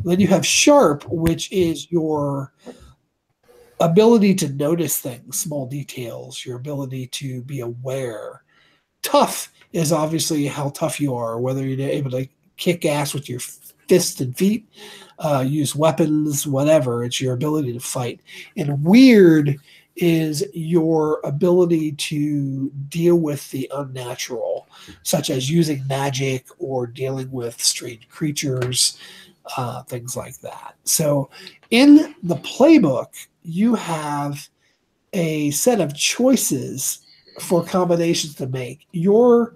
Then you have sharp, which is your ability to notice things, small details, your ability to be aware. Tough is obviously how tough you are, whether you're able to kick ass with your fists and feet, use weapons, whatever. It's your ability to fight. And weird is your ability to deal with the unnatural, such as using magic or dealing with strange creatures, things like that. So in the playbook, you have a set of choices for combinations to make. Your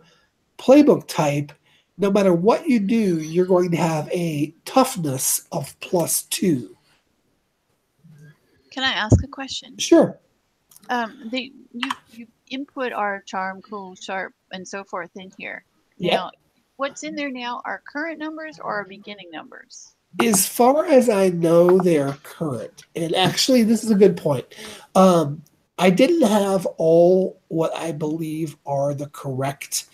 playbook type, no matter what you do, you're going to have a toughness of +2. Can I ask a question? Sure. You input our charm, cool, sharp, and so forth in here. Yep. Now, what's in there now are current numbers or are beginning numbers? As far as I know, they are current. And actually, this is a good point. I didn't have all what I believe are the correct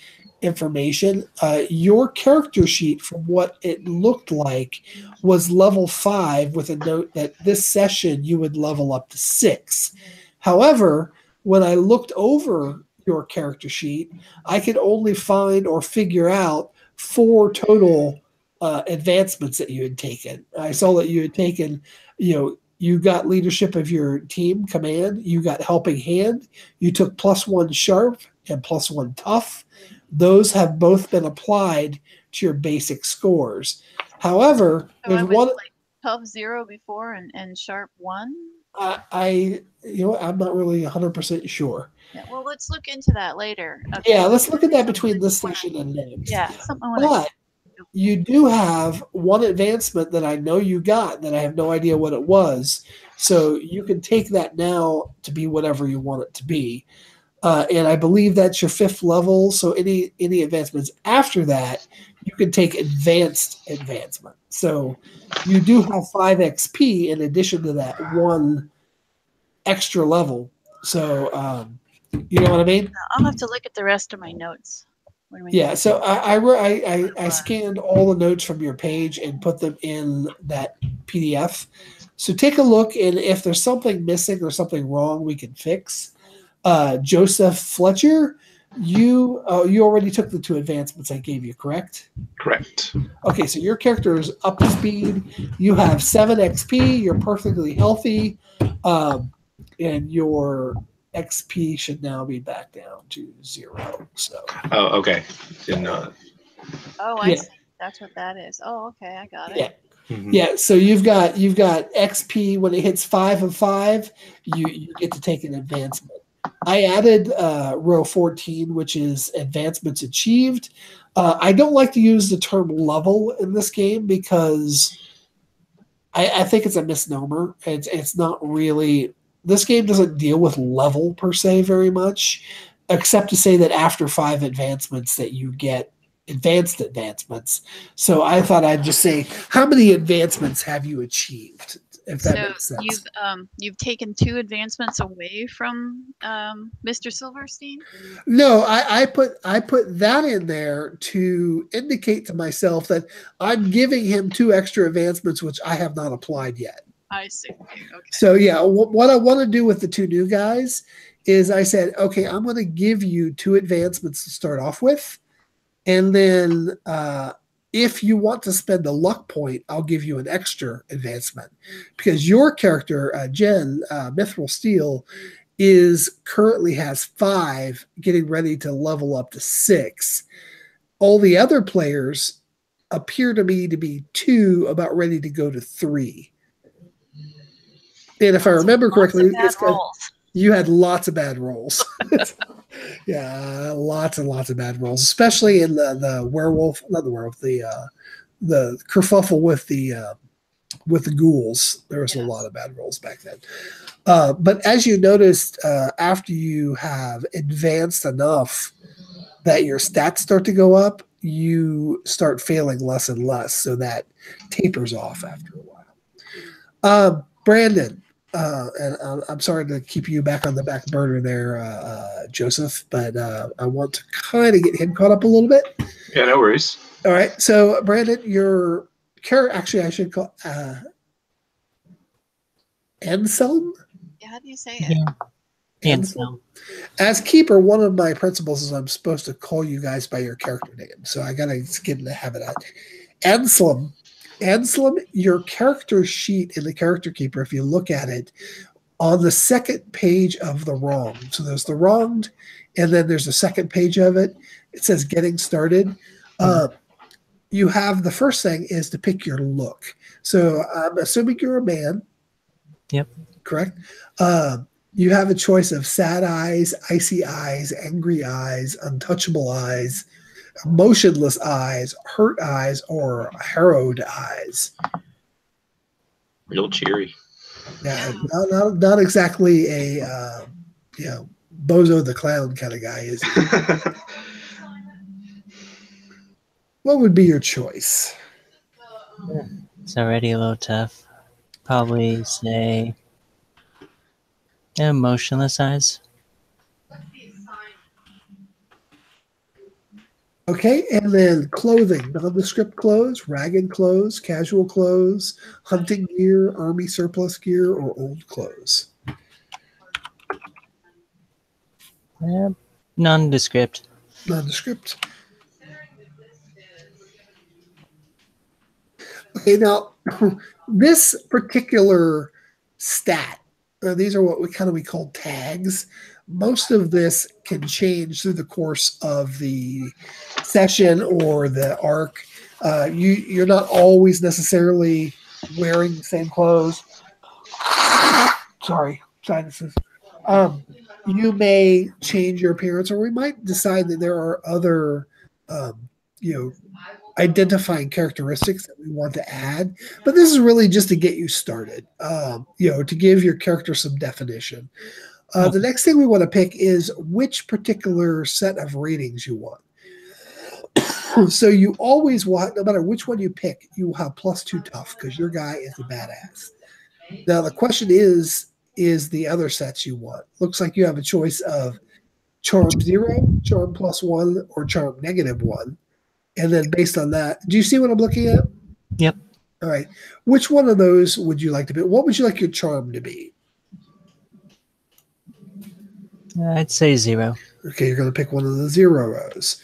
information. Your character sheet, from what it looked like, was level 5 with a note that this session you would level up to 6. However, when I looked over your character sheet, I could only find or figure out 4 total advancements that you had taken. I saw that you had taken, you got leadership of your team, command, you got helping hand, you took +1 sharp and +1 tough. Those have both been applied to your basic scores. However, So there's I was one. like tough 0 before and sharp 1. I'm not really 100% sure. Yeah, well, let's look into that later. Okay. Yeah, let's look at that between this session and next. Yeah, something I But want to. you do have one advancement that I know you got that I have no idea what it was. So you can take that now to be whatever you want it to be. And I believe that's your 5th level. So any advancements after that, you can take advanced advancement. So you do have 5 XP in addition to that 1 extra level. So you know what I mean? I'll have to look at the rest of my notes. What do we Yeah, need? so I scanned all the notes from your page and put them in that PDF. So take a look, and if there's something missing or something wrong, we can fix. Joseph Fletcher, you already took the 2 advancements I gave you, correct? Correct. Okay, so your character is up to speed. You have 7 XP. You're perfectly healthy, and your XP should now be back down to 0. So Oh, okay. Didn't know that. Oh, I yeah, see. That's what that is. Oh, okay, I got it. yeah. Mhm. Yeah, so you've got XP when it hits 5 of 5, you get to take an advancement. I added row 14, which is advancements achieved. I don't like to use the term level in this game because I think it's a misnomer. It's not really. This game doesn't deal with level per se very much, except to say that after 5 advancements that you get advanced advancements. So I thought I'd just say, how many advancements have you achieved? If that So makes sense. you've taken 2 advancements away from Mr. Silverstein. No, I put that in there to indicate to myself that I'm giving him 2 extra advancements, which I have not applied yet. I see. Okay. So yeah, what I want to do with the 2 new guys is I said, okay, I'm going to give you 2 advancements to start off with, and then if you want to spend a luck point, I'll give you an extra advancement because your character, Jen Mithril Steel, currently has 5, getting ready to level up to 6. All the other players appear to me to be 2, about ready to go to 3. And if I remember correctly, you had lots of bad rolls. Yeah, lots and lots of bad rolls, especially in the werewolf, not the werewolf, the kerfuffle with the ghouls. There was a lot of bad rolls back then. But as you noticed, after you have advanced enough that your stats start to go up, you start failing less and less, so that tapers off after a while. Brandon, and I'm sorry to keep you back on the back burner there, Joseph, but I want to kind of get him caught up a little bit. Yeah, no worries. All right, so Brandon, your character, actually, I should call Anselm. Yeah, how do you say it? Yeah. Anselm. As keeper, one of my principles is I'm supposed to call you guys by your character name, so I gotta get in the habit of that. Anselm, your character sheet in the character keeper, if you look at it, on the second page of the wronged. So there's the wronged, and then there's a second page of it. It says getting started. You have the first thing is to pick your look. So I'm assuming you're a man. Yep. Correct. You have a choice of sad eyes, icy eyes, angry eyes, untouchable eyes, motionless eyes, hurt eyes, or harrowed eyes. Real cheery. Yeah, not exactly a Bozo the Clown kind of guy, is he? What would be your choice? It's already a little tough. Probably say motionless eyes. Okay, and then clothing, nondescript clothes, ragged clothes, casual clothes, hunting gear, army surplus gear, or old clothes. Nondescript. Nondescript. Okay, now this particular stat, these are what we call tags. Most of this can change through the course of the session or the arc. You're not always necessarily wearing the same clothes. Sorry, sinuses. You may change your appearance, or we might decide that there are other, identifying characteristics that we want to add. But this is really just to get you started, to give your character some definition. The next thing we want to pick is which particular set of ratings you want. So you always want, no matter which one you pick, you will have +2 tough because your guy is a badass. Now the question is the other sets you want. Looks like you have a choice of charm 0, charm +1, or charm -1. And then based on that, do you see what I'm looking at? Yep. All right. Which one of those would you like to be? What would you like your charm to be? I'd say 0. Okay, you're going to pick one of the 0 rows.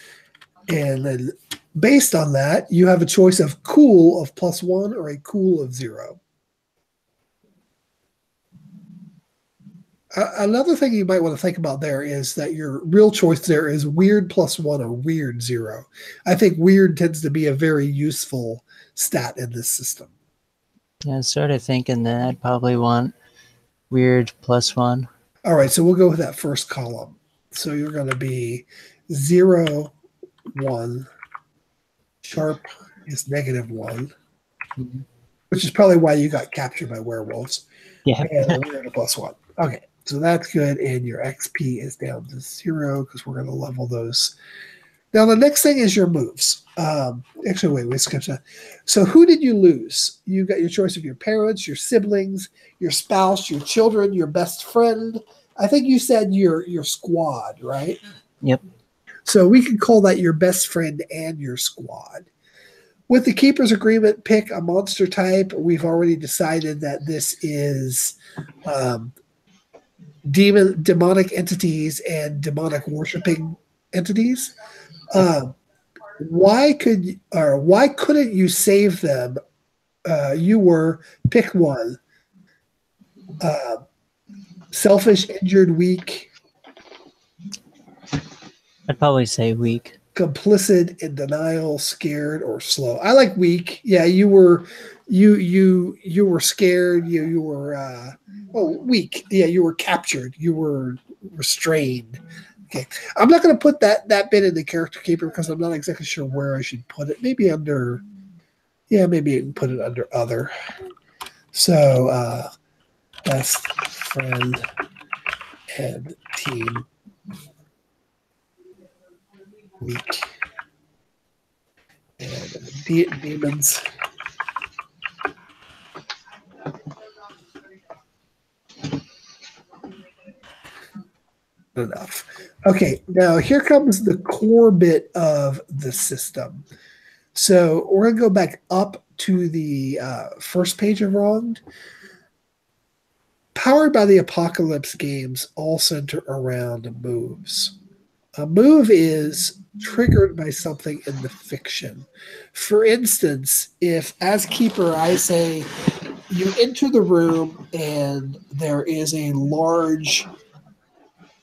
And then based on that, you have a choice of cool of +1 or a cool of 0. Another thing you might want to think about there is that your real choice there is weird +1 or weird 0. I think weird tends to be a very useful stat in this system. Yeah, I was sort of thinking that I'd probably want weird +1. All right, so we'll go with that first column. So you're going to be 0, 1. Sharp is -1, which is probably why you got captured by werewolves. Yeah. And we're at a +1. Okay, so that's good. And your XP is down to 0 because we're going to level those. Now, the next thing is your moves. Actually, wait, we skipped that. So who did you lose? You got your choice of your parents, your siblings, your spouse, your children, your best friend. I think you said your squad, right? Yep. So we can call that your best friend and your squad. With the Keeper's Agreement, pick a monster type. We've already decided that this is demonic entities and demonic worshiping entities. Why couldn't you save them? Pick one. Selfish, injured, weak. I'd probably say weak. Complicit, in denial, scared, or slow. I like weak. Yeah, you were scared. You were weak. Yeah, you were captured. You were restrained. Okay, I'm not going to put that bit in the character keeper because I'm not exactly sure where I should put it. Maybe under. Yeah, maybe you can put it under other. So best friend and team. Weak. And demons. Enough. Okay, now here comes the core bit of the system. So we're going to go back up to the first page of Wronged. Powered by the Apocalypse games all center around moves. A move is triggered by something in the fiction. For instance, if as keeper I say you enter the room and there is a large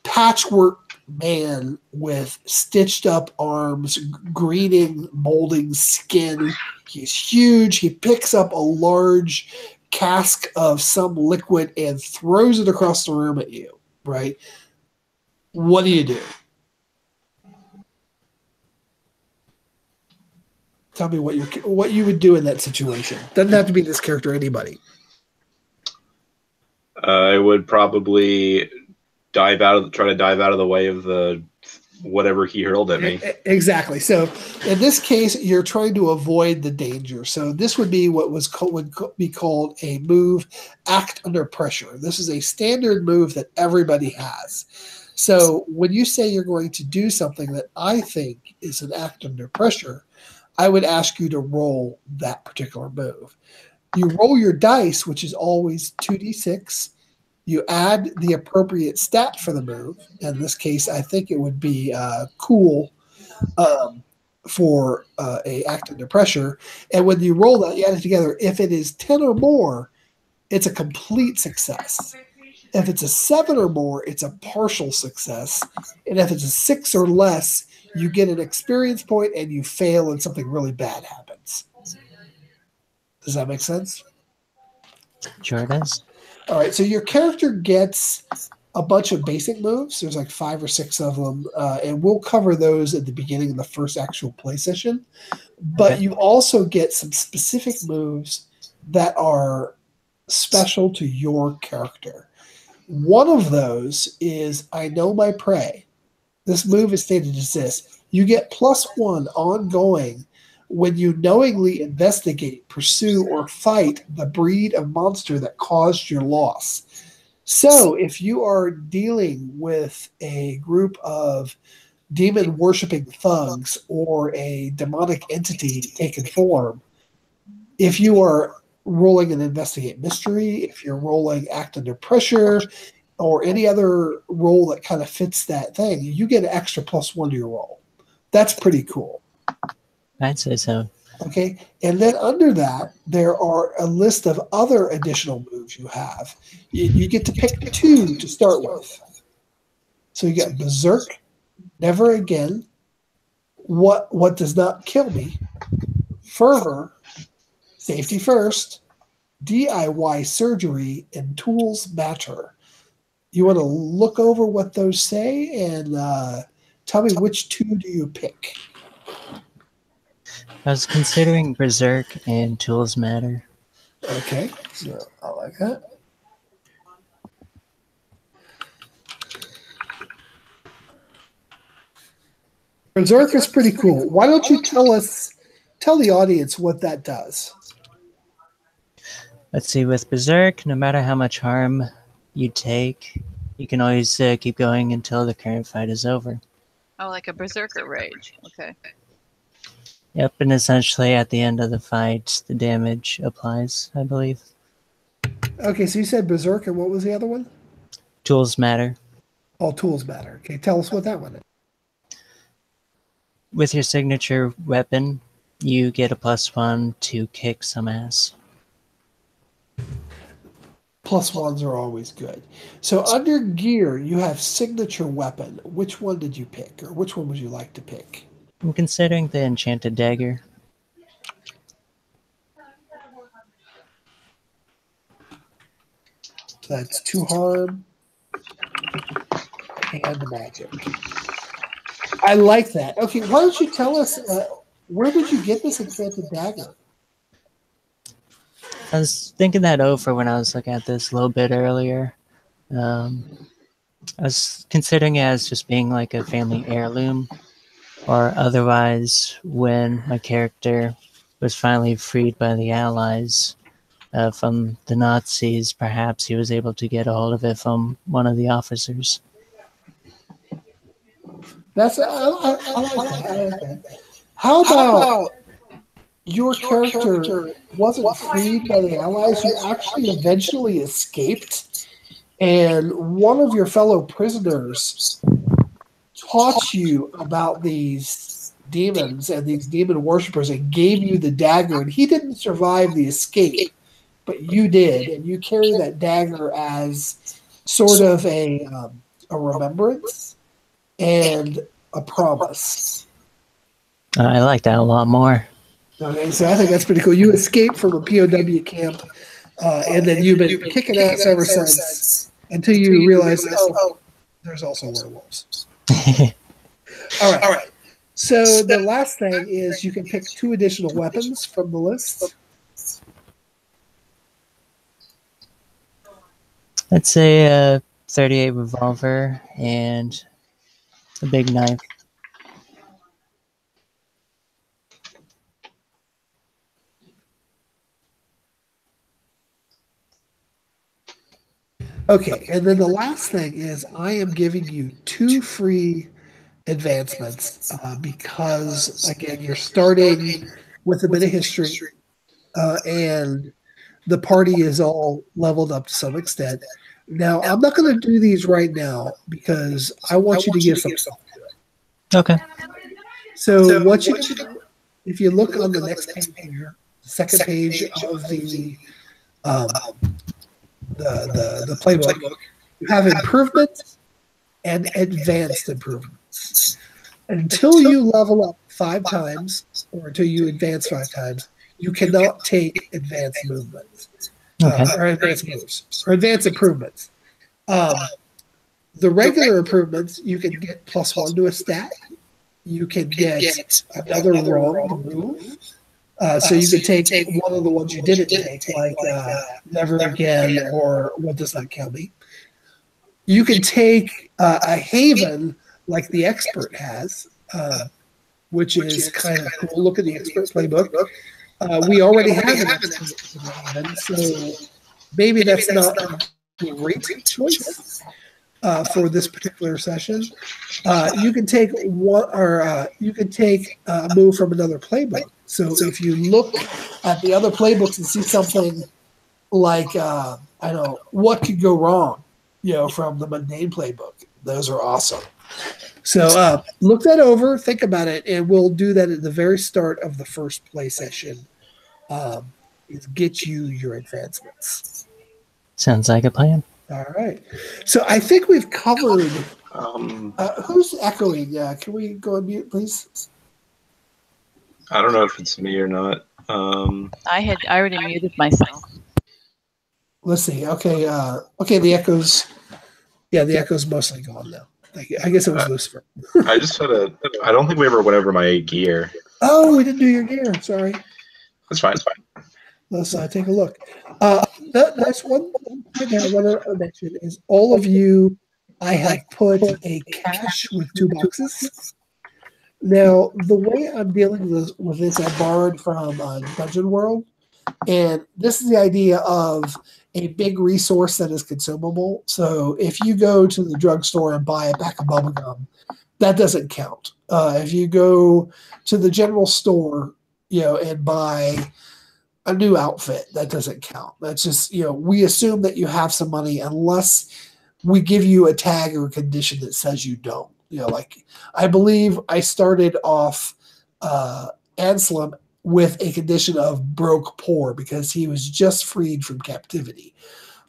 patchwork man with stitched up arms, greening, molding skin. He's huge. He picks up a large cask of some liquid and throws it across the room at you, right? What do you do? Tell me what you would do in that situation. Doesn't have to be this character, anybody. I would probably try to dive out of the way of the whatever he hurled at me. Exactly. So in this case, you're trying to avoid the danger. So this would be what would be called a move act under pressure. This is a standard move that everybody has. So when you say you're going to do something that I think is an act under pressure, I would ask you to roll that particular move. You roll your dice, which is always 2d6. You add the appropriate stat for the move. In this case, I think it would be cool for a act under pressure. And when you roll that, you add it together. If it is 10 or more, it's a complete success. If it's a 7 or more, it's a partial success. And if it's a 6 or less, you get an experience point and you fail and something really bad happens. Does that make sense? Sure does. All right, so your character gets a bunch of basic moves. There's like 5 or 6 of them, and we'll cover those at the beginning of the first actual play session. But Okay. you also get some specific moves that are special to your character. One of those is I Know My Prey. This move is stated as this. You get +1 ongoing when you knowingly investigate, pursue, or fight the breed of monster that caused your loss. So if you are dealing with a group of demon worshipping thugs or a demonic entity taken form, if you are rolling an investigate mystery, if you're rolling act under pressure, or any other role that kind of fits that thing, you get an extra +1 to your roll. That's pretty cool. I'd say so. Okay, and then under that, there are a list of other additional moves you have. You get to pick 2 to start with. So you got Berserk, Never Again, What Does Not Kill Me, Fervor, Safety First, DIY Surgery, and Tools Matter. You want to look over what those say and tell me which 2 do you pick. I was considering Berserk and Tools Matter. Okay, so I like that. Berserk is pretty cool. Why don't you tell the audience what that does? Let's see, with Berserk, no matter how much harm you take, you can always keep going until the current fight is over. Oh, like a berserker rage. Okay. Yep, and essentially at the end of the fight, the damage applies, I believe. Okay, so you said Berserk, and what was the other one? Tools Matter. All Tools Matter. Okay, tell us what that one is. With your signature weapon, you get a +1 to kick some ass. +1s are always good. So under gear, you have signature weapon. Which one did you pick, or which one would you like to pick? I'm considering the Enchanted Dagger. So that's 2 harm and magic. I like that. Okay, why don't you tell us, where did you get this Enchanted Dagger? I was thinking that over when I was looking at this a little bit earlier. I was considering it as just being like a family heirloom, or otherwise when my character was finally freed by the Allies from the Nazis, perhaps he was able to get a hold of it from one of the officers. I like that. How about your character wasn't freed by the Allies? You actually eventually escaped, and one of your fellow prisoners taught you about these demons and these demon worshippers and gave you the dagger, and he didn't survive the escape, but you did, and you carry that dagger as sort of a remembrance and a promise. I like that a lot more. Okay, so I think that's pretty cool. You escaped from a POW camp, and then you've been kicking ass ever since until you realize, oh, there's also werewolves. All right. So the last thing is you can pick 2 additional weapons from the list. Let's say a 38 revolver and a big knife. Okay, and then the last thing is I am giving you 2 free advancements because, again, you're starting with a bit of history, and the party is all leveled up to some extent. Now, I'm not going to do these right now because I want you to give some thought to it. Okay. So what you do, if you look on the next page here, the second page of the playbook, you have improvements and advanced improvements. Until you level up 5 times, or until you advance 5 times, you cannot take advanced movements, or advanced moves, or advanced improvements. The regular improvements, you can get +1 to a stat. You can get another wrong to move. So you could take one of the ones you didn't take, like Never Again or What Does Not Kill Me. You can take a Haven like the Expert has, which is kind of cool. Look at the Expert playbook. We already have an Expert in Haven, so maybe that's not great choice for this particular session. You can take one, or you can take a move from another playbook. So if you look at the other playbooks and see something like I don't know what could go wrong, from the mundane playbook, those are awesome. So look that over, think about it, and we'll do that at the very start of the first play session. Is get you your advancements. Sounds like a plan. All right. So I think we've covered. Who's echoing? Can we go on mute, please? I don't know if it's me or not. I already muted myself. Let's see. Okay. Okay. The echoes. Yeah, the echo's mostly gone now. I guess it was Lucifer. I just had I don't think we ever went over my gear. Oh, we didn't do your gear. Sorry. That's fine. It's fine. Let's take a look. That's one thing I want to mention is all of you. I have put a cache with 2 boxes. Now, the way I'm dealing with this, I borrowed from Dungeon World, and this is the idea of a big resource that is consumable. So if you go to the drugstore and buy a pack of bubblegum, that doesn't count. If you go to the general store, and buy a new outfit, that doesn't count. That's just, we assume that you have some money unless we give you a tag or a condition that says you don't. Like I believe I started off Anselm with a condition of broke poor because he was just freed from captivity.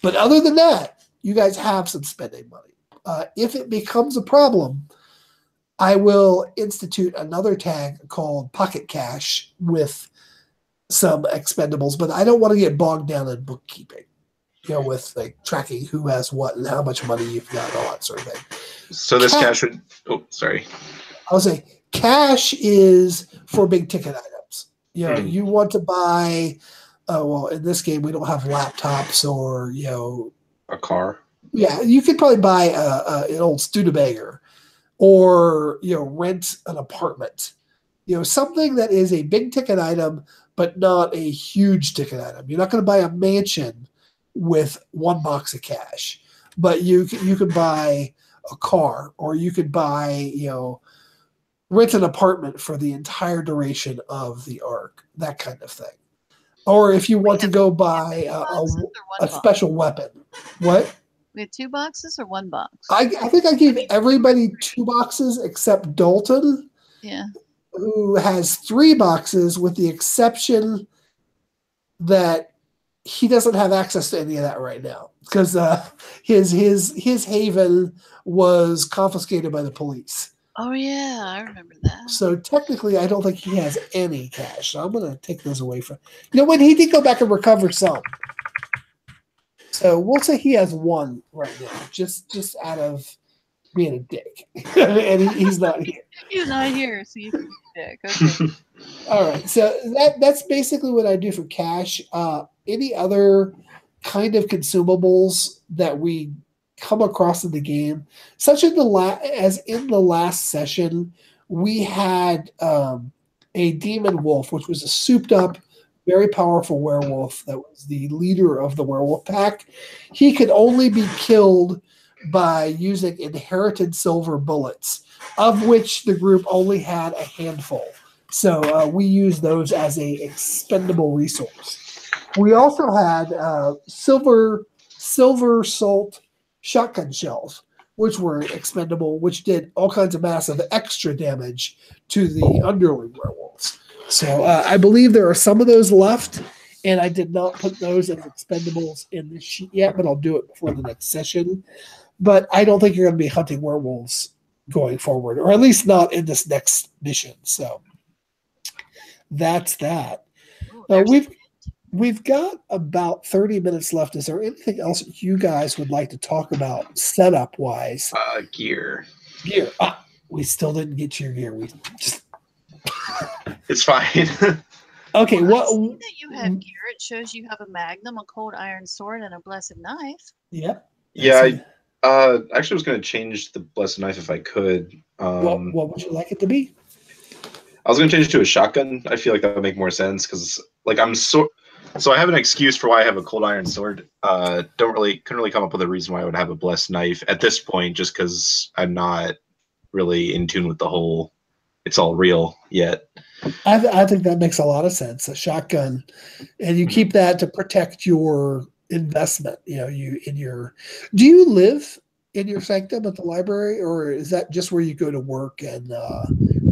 But other than that, you guys have some spending money. If it becomes a problem, I will institute another tag called Pocket Cash with some expendables, but I don't want to get bogged down in bookkeeping, with like tracking who has what and how much money you've got, all that sort of thing. So this cash would, sorry. I'll say cash is for big ticket items. You want to buy, well, in this game, we don't have laptops or, a car. Yeah, you could probably buy an old Studebaker or, rent an apartment. Something that is a big ticket item, but not a huge ticket item. You're not going to buy a mansion with 1 box of cash, but you could buy a car, or you could buy, rent an apartment for the entire duration of the arc, that kind of thing. Or if you want to go buy a special weapon. What? We had 2 boxes or 1 box? I think I gave everybody 2 boxes except Dalton. Yeah. Who has 3 boxes, with the exception that he doesn't have access to any of that right now because his haven was confiscated by the police. Oh yeah, I remember that. So technically, I don't think he has any cash. So I'm going to take those away from. When he did go back and recover some. So we'll say he has 1 right now, just out of being a dick, and he's not here. He's not here, so you can be a dick. Okay. All right, so that's basically what I do for cash. Any other kind of consumables that we come across in the game, such as in the last session, we had a demon wolf, which was a souped-up, very powerful werewolf that was the leader of the werewolf pack. He could only be killed by using inherited silver bullets, of which the group only had a handful. So we use those as a expendable resource. We also had silver salt shotgun shells, which were expendable, which did all kinds of massive extra damage to the underling werewolves. So I believe there are some of those left, and I did not put those as expendables in this sheet yet, but I'll do it before the next session. But I don't think you're going to be hunting werewolves going forward, or at least not in this next mission. So that's that. We've got about 30 minutes left. Is there anything else you guys would like to talk about setup-wise? Gear. Gear. We still didn't get to your gear. We just... It's fine. Okay, well, I see that you have gear. It shows you have a magnum, a cold iron sword, and a blessed knife. Yep. Yeah, I actually was going to change the blessed knife if I could. What would you like it to be? I was going to change it to a shotgun. I feel like that would make more sense because, like, So I have an excuse for why I have a cold iron sword. Couldn't really come up with a reason why I would have a blessed knife at this point, just because I'm not really in tune with the whole it's all real yet. I think that makes a lot of sense. A shotgun, and you keep that to protect your investment. You know, do you live in your sanctum at the library, or is that just where you go to work and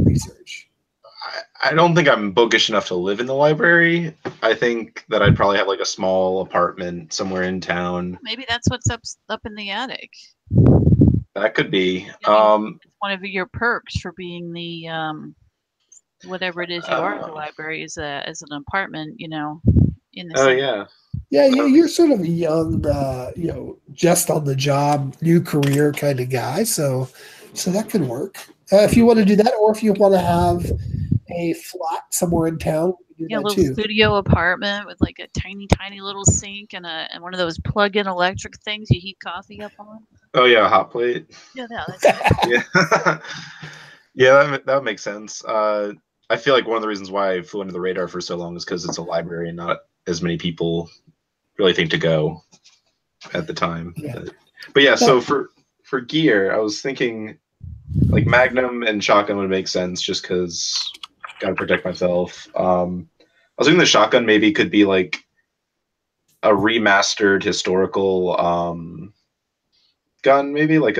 research? I don't think I'm bookish enough to live in the library. I think that I'd probably have like a small apartment somewhere in town. Maybe that's what's up in the attic. That could be. It's one of your perks for being the whatever it is you are at the library is as an apartment, you know, in the same. Yeah. Yeah, you're sort of a young, just on the job, new career kind of guy. So that could work if you want to do that, or if you want to have a flat somewhere in town. Yeah, a little studio apartment with like a tiny, tiny little sink and one of those plug-in electric things you heat coffee up on. Oh yeah, a hot plate. Yeah, that's it. Yeah, yeah, that makes sense. I feel like one of the reasons why I flew under the radar for so long is because it's a library and not as many people really think to go at the time. Yeah. But yeah, so for gear, I was thinking like Magnum and shotgun would make sense just because gotta protect myself. I was thinking the shotgun maybe could be like a remastered historical gun, maybe like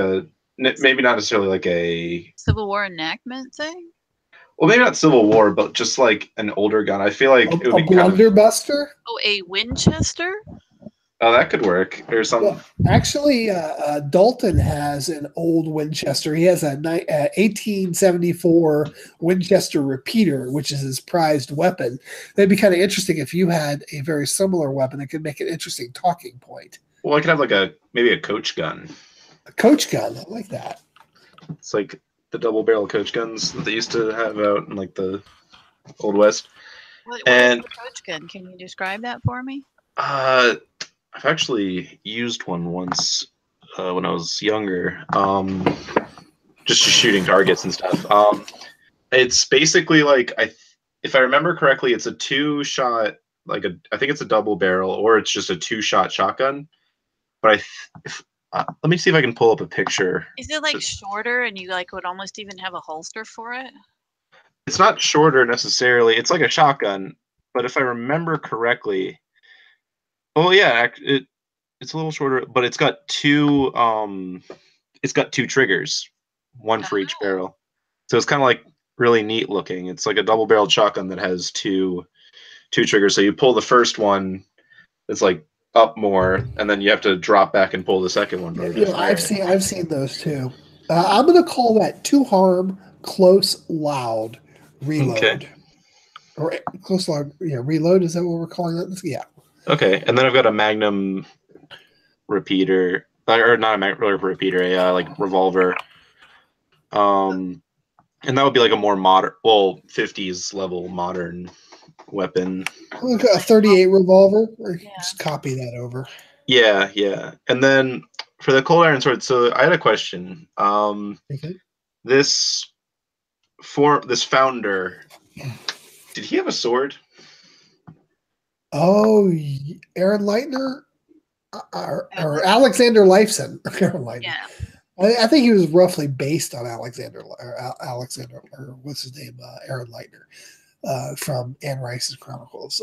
maybe not necessarily like a Civil War enactment thing. Well, maybe not Civil War, but just like an older gun. I feel like it would be blunderbuster. Oh, a Winchester. Oh, that could work or something. Well, actually, Dalton has an old Winchester. He has a 1874 Winchester repeater, which is his prized weapon. That'd be kind of interesting if you had a very similar weapon that could make an interesting talking point. Well, I could have like maybe a coach gun. A coach gun, I like that. It's like the double barrel coach guns that they used to have out in like the Old West. What is a coach gun? Can you describe that for me? I've actually used one once when I was younger, just shooting targets and stuff. It's basically like if I remember correctly, it's a 2-shot, I think it's a double barrel, or it's just a 2-shot shotgun. But let me see if I can pull up a picture. Is it like shorter, and you like would almost even have a holster for it? It's not shorter necessarily. It's like a shotgun, but if I remember correctly. Oh yeah, it's a little shorter, but it's got two triggers, one for each barrel. So it's kind of like really neat looking. It's like a double-barreled shotgun that has two triggers. So you pull the first one, it's like up more, and then you have to drop back and pull the second one. I've seen those too. I'm gonna call that 2-harm, close, loud, reload. Okay. Or close, loud, reload. Is that what we're calling that? Yeah. Okay, and then I've got a Magnum repeater, or not a Magnum repeater, a like revolver. And that would be like a more modern, 50s level modern weapon. Like a 38 revolver. Just copy that over. Yeah. And then for the cold iron sword, so I had a question. This founder, did he have a sword? Oh, Aaron Leitner or Alexander Lifeson. Aaron Leitner. Yeah. I think he was roughly based on Alexander, or what's his name? Aaron Leitner from Anne Rice's Chronicles.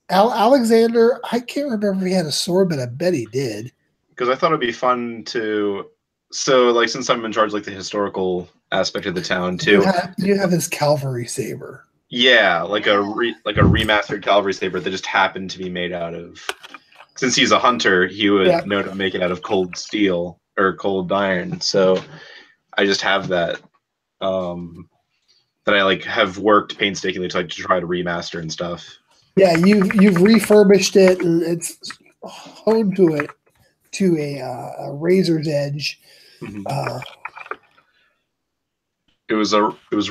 Alexander, I can't remember if he had a sword, but I bet he did. Because I thought it'd be fun to. So, like, since I'm in charge, like the historical aspect of the town too. You have his cavalry saber. Yeah, like a remastered cavalry saber that just happened to be made out of. Since he's a hunter, he would know to make it out of cold steel or cold iron. So I just have that that I have worked painstakingly to try to remaster and stuff. Yeah, you've refurbished it, and it's honed to a razor's edge. Mm-hmm. It was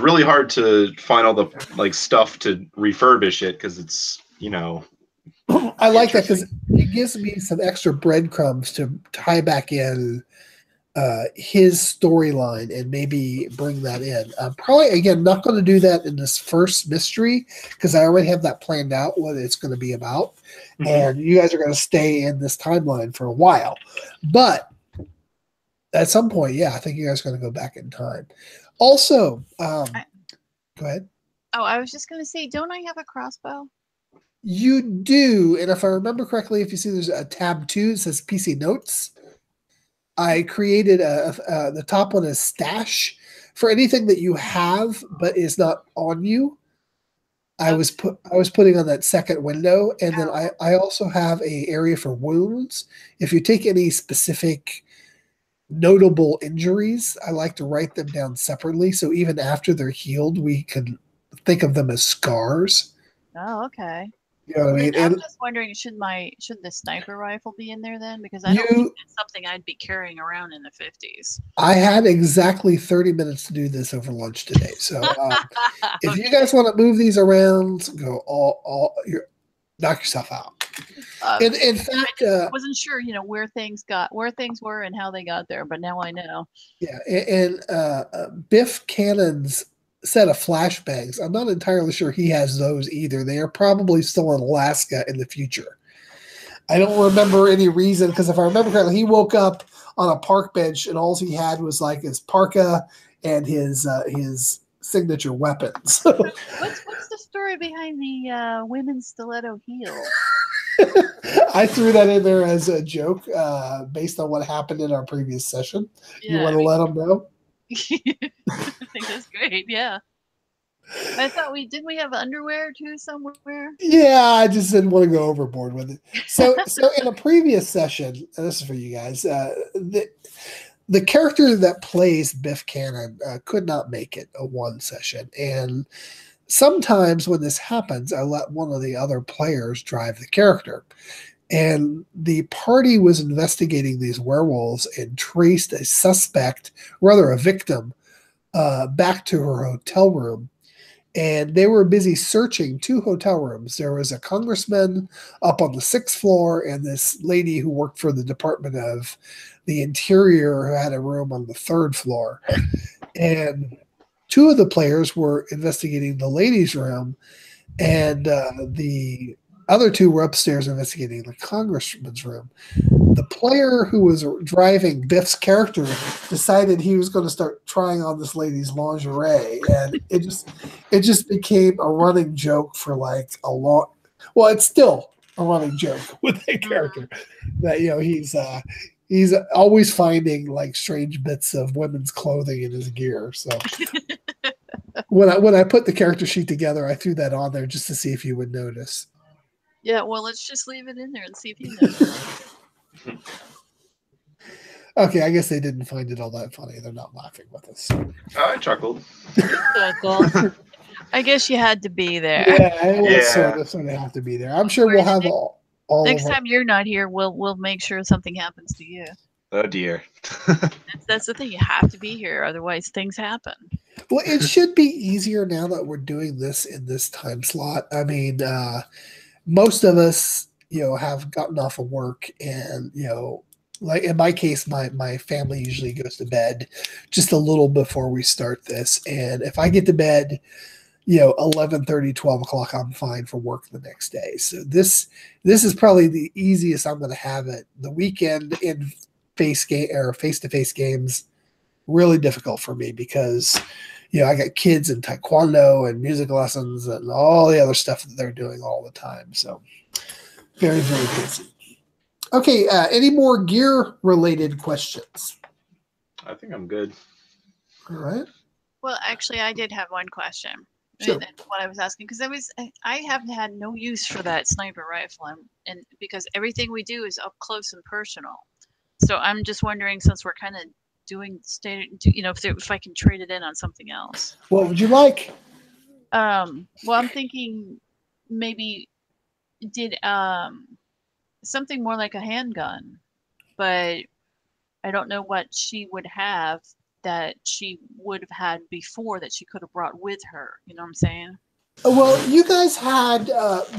really hard to find all the stuff to refurbish it because it's I like that because it gives me some extra breadcrumbs to tie back in his storyline and maybe bring that in. Probably, again, not going to do that in this first mystery because I already have that planned out what it's going to be about. Mm-hmm. And you guys are going to stay in this timeline for a while. But at some point, yeah, I think you guys are going to go back in time. Also, go ahead. Oh, I was just going to say, don't I have a crossbow? You do. And if I remember correctly, if you see there's a tab 2, it says PC Notes. I created the top one is stash for anything that you have but is not on you. I was putting on that second window, and then I also have a area for wounds. If you take any specific notable injuries, I like to write them down separately, so even after they're healed, we can think of them as scars. Oh, okay. You know what I mean? I'm just wondering, should the sniper rifle be in there then? Because I don't think it's something I'd be carrying around in the 50s. I had exactly 30 minutes to do this over lunch today. So if you guys want to move these around, go knock yourself out. In fact, I wasn't sure, where things were and how they got there, but now I know. Yeah, and Biff Cannon's set of flashbangs, I'm not entirely sure he has those either. They are probably still in Alaska in the future. I don't remember any reason, because if I remember correctly, he woke up on a park bench and all he had was like his parka and his signature weapons. What's the story behind the women's stiletto heel? I threw that in there as a joke based on what happened in our previous session. Yeah, you want to let them know? I think that's great. Yeah. I thought didn't we have underwear too somewhere? Yeah, I just didn't want to go overboard with it. So in a previous session, and this is for you guys, the character that plays Biff Cannon could not make it a one session, and sometimes when this happens, I let one of the other players drive the character. And the party was investigating these werewolves and traced a suspect, rather a victim, back to her hotel room. And they were busy searching 2 hotel rooms. There was a congressman up on the 6th floor and this lady who worked for the Department of the Interior who had a room on the 3rd floor. And 2 of the players were investigating the ladies' room, and the other 2 were upstairs investigating the congressman's room. The player who was driving Biff's character decided he was going to start trying on this lady's lingerie, and it just became a running joke for like a long. Well, it's still a running joke with that character that he's always finding like strange bits of women's clothing in his gear. So when I put the character sheet together, I threw that on there just to see if you would notice. Yeah, well, let's just leave it in there and see if you notice. Okay, I guess they didn't find it all that funny. They're not laughing with us. I chuckled. I guess you had to be there. Yeah, sort of have to be there. I'm sure we'll have all next time you're not here, we'll make sure something happens to you. Oh dear. That's the thing. You have to be here, otherwise things happen. Well, it should be easier now that we're doing this in this time slot. I mean, most of us, have gotten off of work, and like in my case, my family usually goes to bed just a little before we start this, and if I get to bed, 11:30, 12 o'clock, I'm fine for work the next day. So this is probably the easiest I'm going to have it. The weekend in face-to-face games, really difficult for me because I got kids and taekwondo and music lessons and all the other stuff that they're doing all the time. So very, very busy. Okay, any more gear-related questions? I think I'm good. All right. Well, actually, I did have one question. Sure. What I was asking, because I have had no use for that sniper rifle, and because everything we do is up close and personal. So I'm just wondering, since we're kind of doing if I can trade it in on something else. What would you like? Well, I'm thinking maybe did something more like a handgun, but I don't know what she would have that she would have had before that she could have brought with her. You know what I'm saying? Well, you guys had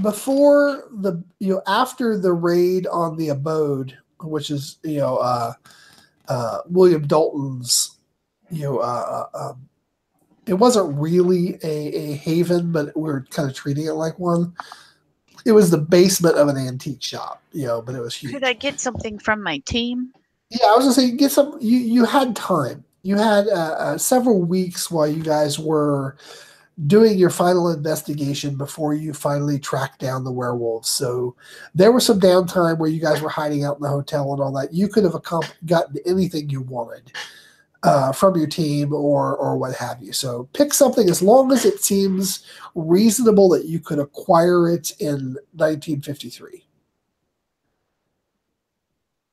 before after the raid on the abode, which is William Dalton's, it wasn't really a haven, but we were kind of treating it like one. It was the basement of an antique shop, but it was huge. Could I get something from my team? Yeah, I was gonna say get some. You had time. You had several weeks while you guys were doing your final investigation before you finally tracked down the werewolves. So there was some downtime where you guys were hiding out in the hotel and all that. You could have gotten anything you wanted from your team or what have you. So pick something as long as it seems reasonable that you could acquire it in 1953.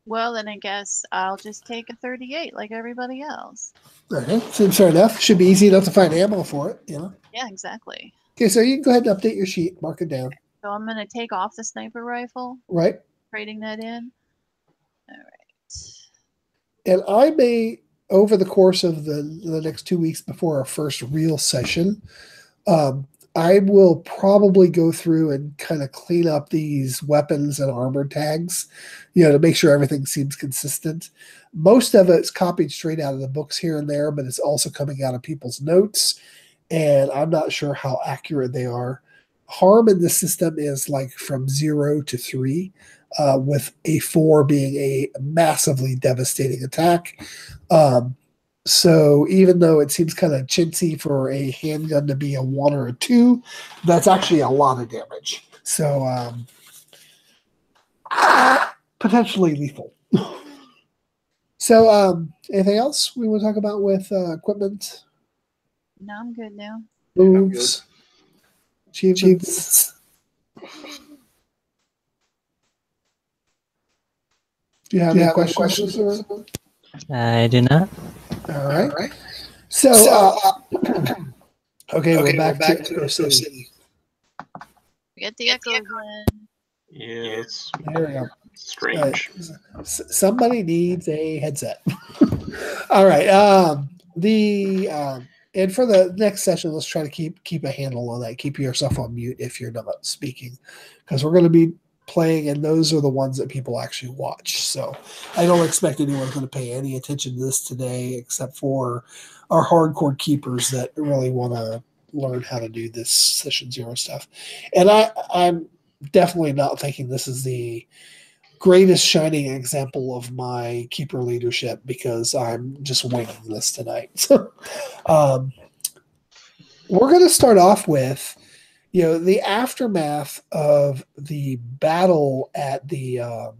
Well, then I guess I'll just take a 38 like everybody else. Okay, seems fair enough. Should be easy enough to find ammo for it, Yeah, exactly. Okay, so you can go ahead and update your sheet, mark it down. So I'm going to take off the sniper rifle. Right. Trading that in. All right. And I may, over the course of the next 2 weeks before our first real session, I will probably go through and kind of clean up these weapons and armor tags, to make sure everything seems consistent. Most of it's copied straight out of the books here and there, but it's also coming out of people's notes, and I'm not sure how accurate they are. Harm in the system is like from 0 to 3, with a 4 being a massively devastating attack. So even though it seems kind of chintzy for a handgun to be a 1 or a 2, that's actually a lot of damage. So potentially lethal. So anything else we want to talk about with equipment? No, I'm good now. Moves, achievements. Do you have any questions? I do not. All right. So, okay, we're back to Echo City. Get the echo again. Yeah, it's There we go. strange. Somebody needs a headset. All right. And for the next session, let's try to keep a handle on that. Keep yourself on mute if you're not speaking, because we're going to be playing, and those are the ones that people actually watch. So I don't expect anyone's going to pay any attention to this today, except for our hardcore keepers that really want to learn how to do this session 0 stuff. And I'm definitely not thinking this is the greatest shining example of my keeper leadership, because I'm just winging this tonight. So we're going to start off with the aftermath of the battle at the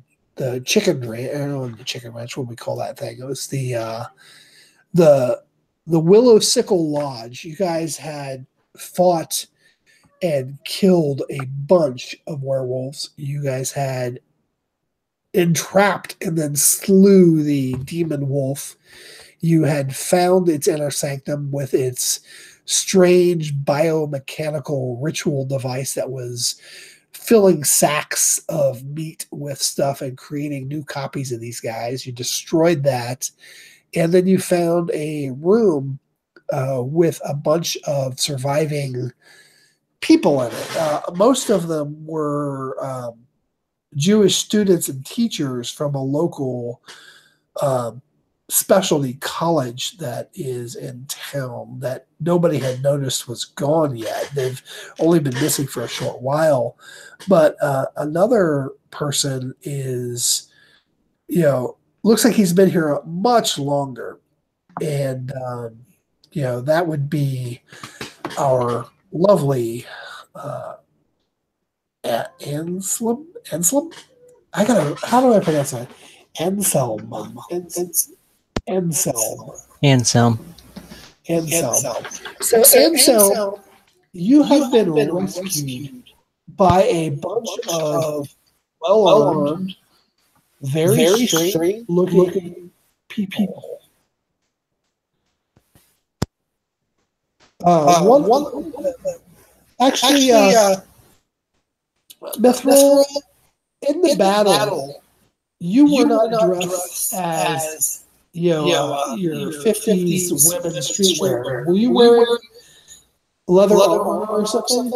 chicken ranch. I don't know, the chicken ranch, what we call that thing. It was the Willow Sickle Lodge. You guys had fought and killed a bunch of werewolves. You guys had entrapped and then slew the demon wolf. You had found its inner sanctum with its strange biomechanical ritual device that was filling sacks of meat with stuff and creating new copies of these guys. You destroyed that. And then you found a room with a bunch of surviving people in it. Most of them were Jewish students and teachers from a local specialty college that is in town that nobody had noticed was gone yet. They've only been missing for a short while. But another person is, looks like he's been here much longer. And, that would be our lovely Anselm? How do I pronounce that? Anselm. Anselm. So Anselm, you have been rescued by a bunch of well-armed, very strange-looking people. Mithril, in the battle, you were not dressed as your 50s women streetwear. Were you wearing leather armor or something?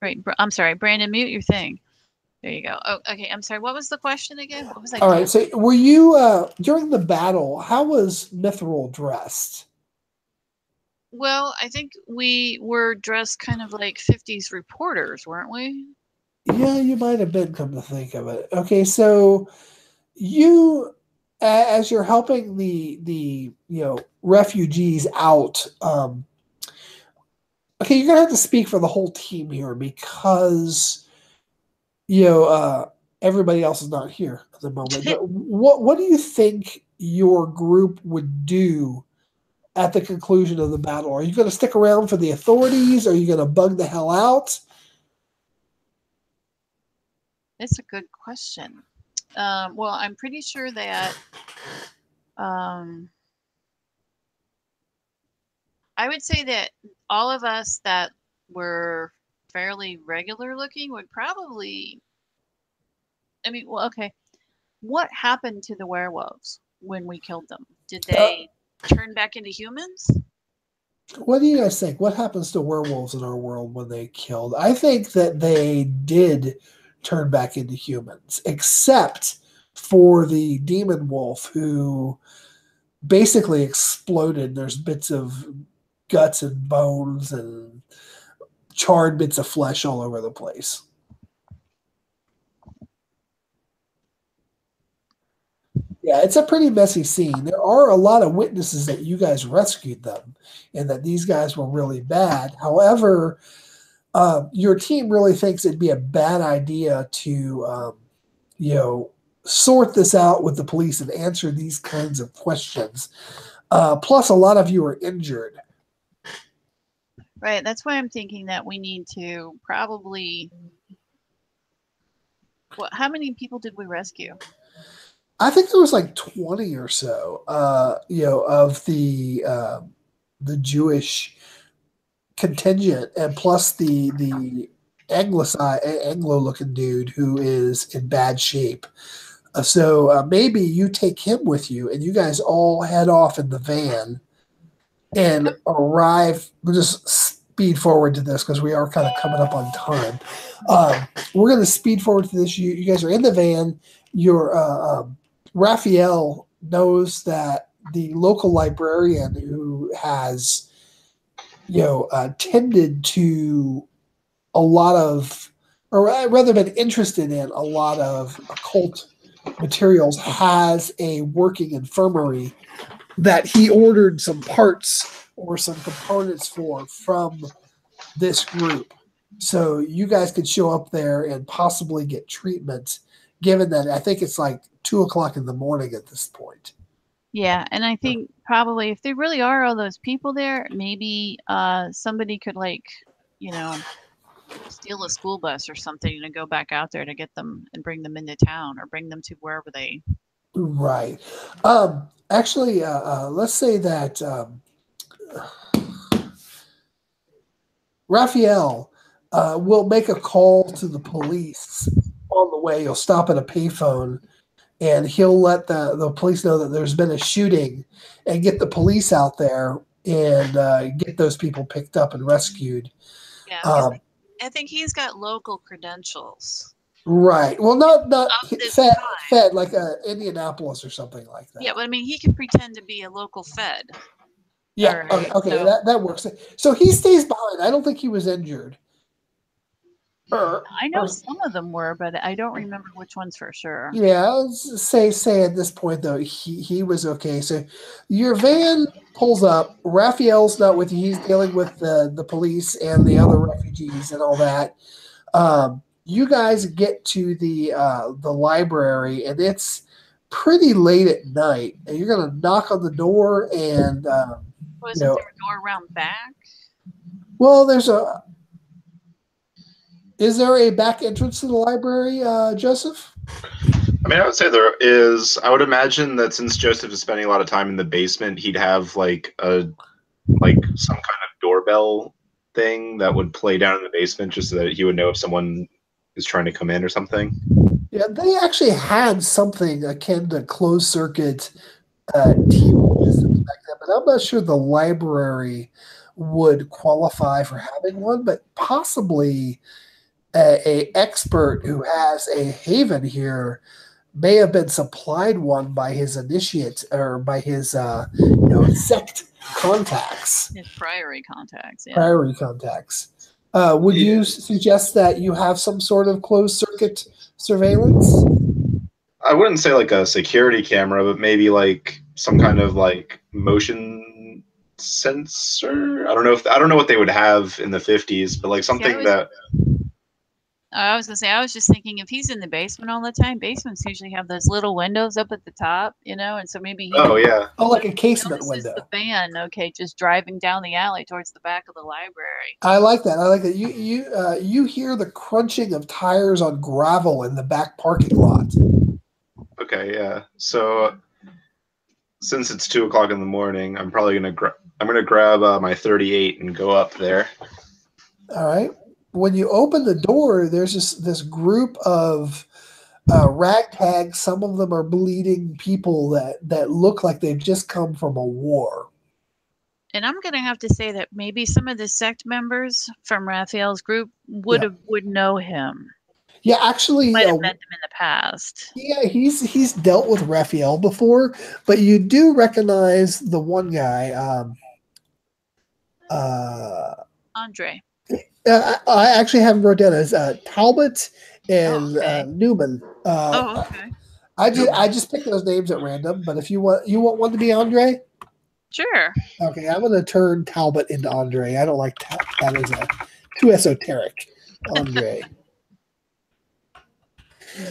Right. I'm sorry, Brandon, mute your thing. There you go. Oh, okay. I'm sorry. What was the question again? What was I All doing? right. So, were you during the battle? How was Mithril dressed? Well, I think we were dressed kind of like 50s reporters, weren't we? Yeah, you might have been. Come to think of it. Okay, so you, as you're helping the refugees out. Okay, you're gonna have to speak for the whole team here because everybody else is not here at the moment. But what do you think your group would do at the conclusion of the battle? Are you going to stick around for the authorities? Are you going to bug the hell out? It's a good question. Well, I'm pretty sure that I would say that all of us that were fairly regular looking would probably, I mean, well, okay. What happened to the werewolves when we killed them? Did they turn back into humans? What do you guys think? What happens to werewolves in our world when they killed? I think that they did turn back into humans, except for the demon wolf who basically exploded. There's bits of guts and bones and charred bits of flesh all over the place. Yeah, it's a pretty messy scene. There are a lot of witnesses that you guys rescued them and that these guys were really bad. However, your team really thinks it'd be a bad idea to, sort this out with the police and answer these kinds of questions. Plus, a lot of you are injured. Right. That's why I'm thinking that we need to probably. Well, how many people did we rescue? I think there was like 20 or so, of the Jewish contingent, and plus the Anglo-looking dude who is in bad shape. So maybe you take him with you, and you guys all head off in the van and arrive. We'll just speed forward to this because we are kind of coming up on time. We're going to speed forward to this. You guys are in the van. Your Raphael knows that the local librarian who has tended to a lot of, or rather been interested in a lot of occult materials, has a working infirmary that he ordered some parts or some components from this group. So you guys could show up there and possibly get treatment, given that I think it's like 2:00 in the morning at this point. Yeah, and I think probably if there really are all those people there, maybe somebody could steal a school bus or something and go back out there to get them and bring them into town or bring them to wherever they. Right. Actually, let's say that Raphael will make a call to the police on the way. He'll stop at a payphone and he'll let the police know that there's been a shooting and get the police out there and get those people picked up and rescued. Yeah, I think he's got local credentials. Right. Well, not Fed like Indianapolis or something like that. Yeah, but I mean, he can pretend to be a local Fed. Yeah. Right, Okay. so, that works. So he stays behind. I don't think he was injured. I know some of them were, but I don't remember which ones for sure. Yeah, let's say at this point though he was okay. So your van pulls up. Raphael's not with you. He's dealing with the police and the other refugees and all that. You guys get to the library and it's pretty late at night. And you're gonna knock on the door and Wasn't there a door around back? Well, is there a back entrance to the library, Joseph? I mean, I would say there is. I would imagine that since Joseph is spending a lot of time in the basement, he'd have like some kind of doorbell thing that would play down in the basement, just so that he would know if someone is trying to come in or something. Yeah, they actually had something akin to closed circuit TV systems back then, but I'm not sure the library would qualify for having one, but possibly a expert who has a haven here may have been supplied one by his initiate or by his sect contacts. His priory contacts. Yeah. Priory contacts. Would you suggest that you have some sort of closed circuit surveillance? I wouldn't say like a security camera, but maybe like some kind of like motion sensor. I don't know what they would have in the 50s, but like something that. I was gonna say, I was just thinking if he's in the basement all the time, basements usually have those little windows up at the top, and so maybe he like a casement window. The van, just driving down the alley towards the back of the library. I like that. You hear the crunching of tires on gravel in the back parking lot. Okay, yeah. So since it's 2 o'clock in the morning, I'm probably gonna grab my 38 and go up there. All right. When you open the door, there's this group of ragtag. Some of them are bleeding people that look like they've just come from a war. And I'm going to have to say that maybe some of the sect members from Raphael's group would know him. Yeah, actually, might have met them in the past. Yeah, he's dealt with Raphael before, but you do recognize the one guy, Andre. I actually have him wrote down as Talbot and Newman. Okay. I just picked those names at random, but if you want one to be Andre? Sure. Okay, I'm going to turn Talbot into Andre. I don't like that as too esoteric. Andre.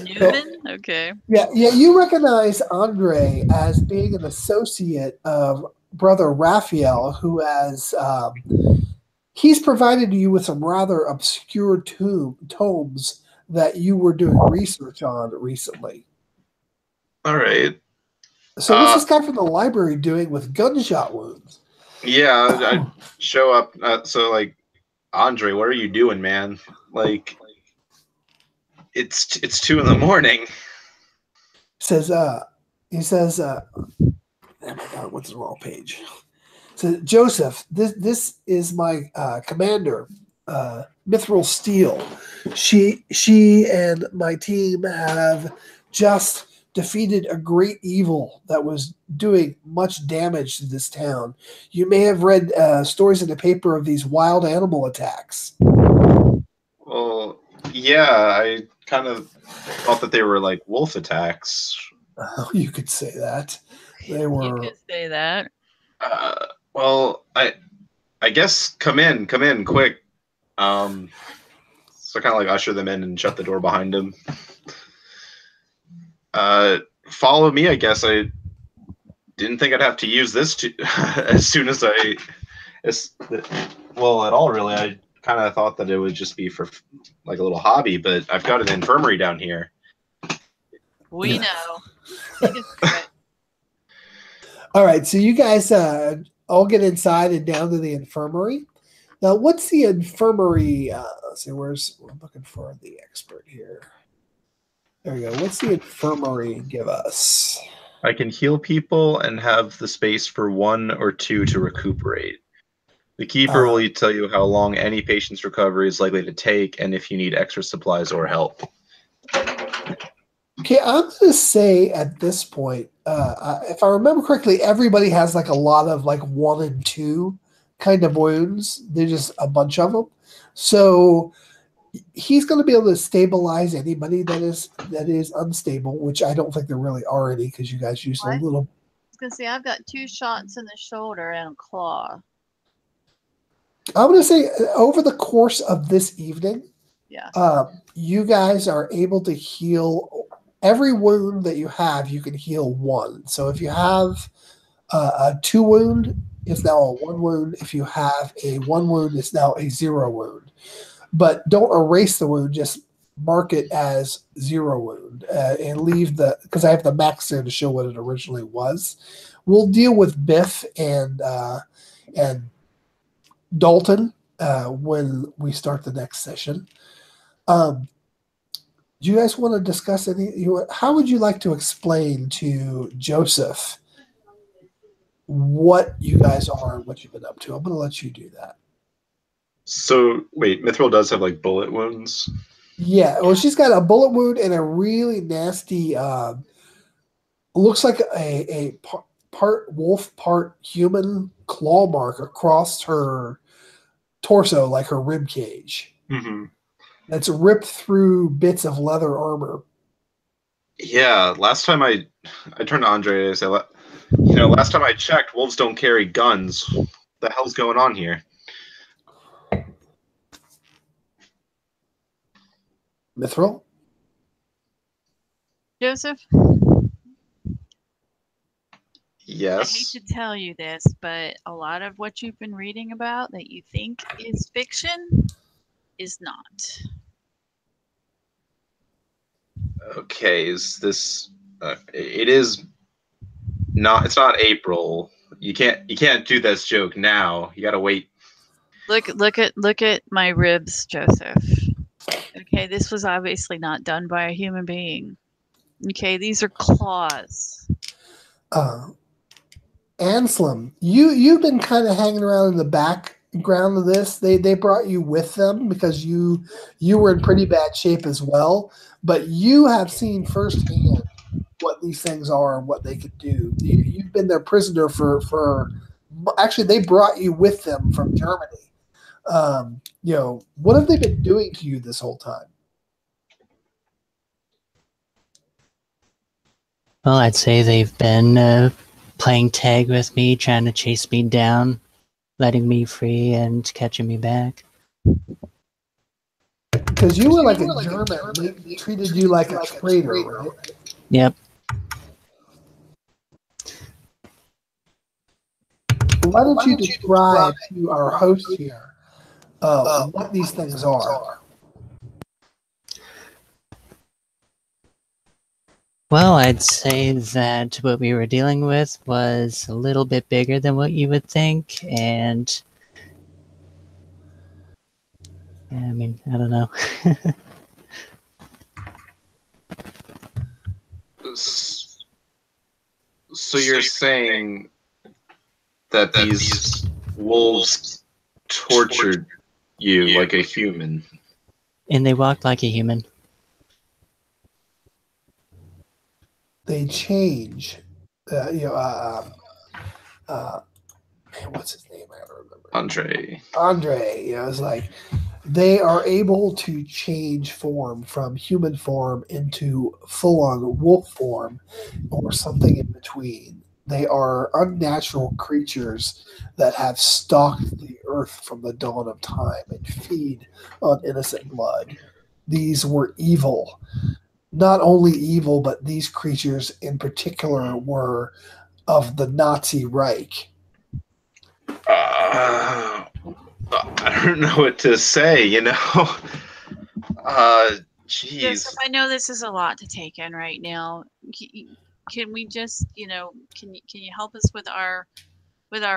Newman? Okay. Yeah, you recognize Andre as being an associate of Brother Raphael, who has he's provided you with some rather obscure tomes that you were doing research on recently. All right. So what's this guy from the library doing with gunshot wounds? Yeah, I show up. So like, Andre, what are you doing, man? Like, it's 2 in the morning. He says, oh my God, what's the wrong page? So Joseph, this is my commander, Mithril Steele. She and my team have just defeated a great evil that was doing much damage to this town. You may have read stories in the paper of these wild animal attacks. Well, yeah, I kind of thought that they were like wolf attacks. You could say that. They were. You could say that. Well, I guess come in quick. So kind of like usher them in and shut the door behind them. Follow me, I guess. I didn't think I'd have to use this as soon as well, at all, really. I kind of thought that it would just be for like a little hobby, but I've got an infirmary down here. We know. All right, so you guys all get inside and down to the infirmary. Now, what's the infirmary? Let's see, we're looking for the expert here. There we go. What's the infirmary give us? I can heal people and have the space for 1 or 2 to recuperate. The keeper will tell you how long any patient's recovery is likely to take and if you need extra supplies or help. Okay, I'm going to say at this point, if I remember correctly, everybody has like a lot of like 1 and 2 kind of wounds. They're just a bunch of them. So he's going to be able to stabilize anybody that is unstable, which I don't think there really are any because you guys used a little. I was going to say, I've got 2 shots in the shoulder and a claw. I'm going to say over the course of this evening, you guys are able to heal every wound that you have. You can heal 1. So if you have a 2 wound, it's now a 1 wound. If you have a 1 wound, it's now a 0 wound. But don't erase the wound. Just mark it as 0 wound and leave because I have the max there to show what it originally was. We'll deal with Biff and Dalton when we start the next session. Do you guys want to discuss how would you like to explain to Joseph what you guys are and what you've been up to? I'm going to let you do that. So wait, Mithril does have like bullet wounds. Yeah, well, she's got a bullet wound and a really nasty, looks like a part wolf, part human claw mark across her torso, like her rib cage. Mm-hmm. That's ripped through bits of leather armor. Yeah, last time I turned to Andre and said, you know, last time I checked, wolves don't carry guns. What the hell's going on here? Mithril? Joseph, Yes. I hate to tell you this, but a lot of what you've been reading about that you think is fiction is not. Okay, is this? It is not. It's not April. You can't do this joke now. You gotta wait. Look at my ribs, Joseph. Okay, this was obviously not done by a human being. Okay, these are claws. Anselm, you've been kind of hanging around in the background of this. They brought you with them because you were in pretty bad shape as well. But you have seen firsthand what these things are and what they could do. You've been their prisoner for actually they brought you with them from Germany. You know, what have they been doing to you this whole time? Well, I'd say they've been playing tag with me, trying to chase me down, letting me free, and catching me back. Because you were like a German, they treated you like a traitor, right? Yep. Why don't you describe to our host here what these things are? Well, I'd say that what we were dealing with was a little bit bigger than what you would think, and yeah, I mean, I don't know. So you're saying that these wolves tortured you like a human? And they walked like a human. They change. Man, what's his name? I don't remember. Andre. You know, it's like they are able to change form from human form into full-on wolf form or something in between. They are unnatural creatures that have stalked the earth from the dawn of time and feed on innocent blood. These were evil. Not only evil, but these creatures in particular were of the Nazi Reich. I don't know what to say, you know. Jeez. Joseph, I know this is a lot to take in right now. Can we just, you know, can you help us with our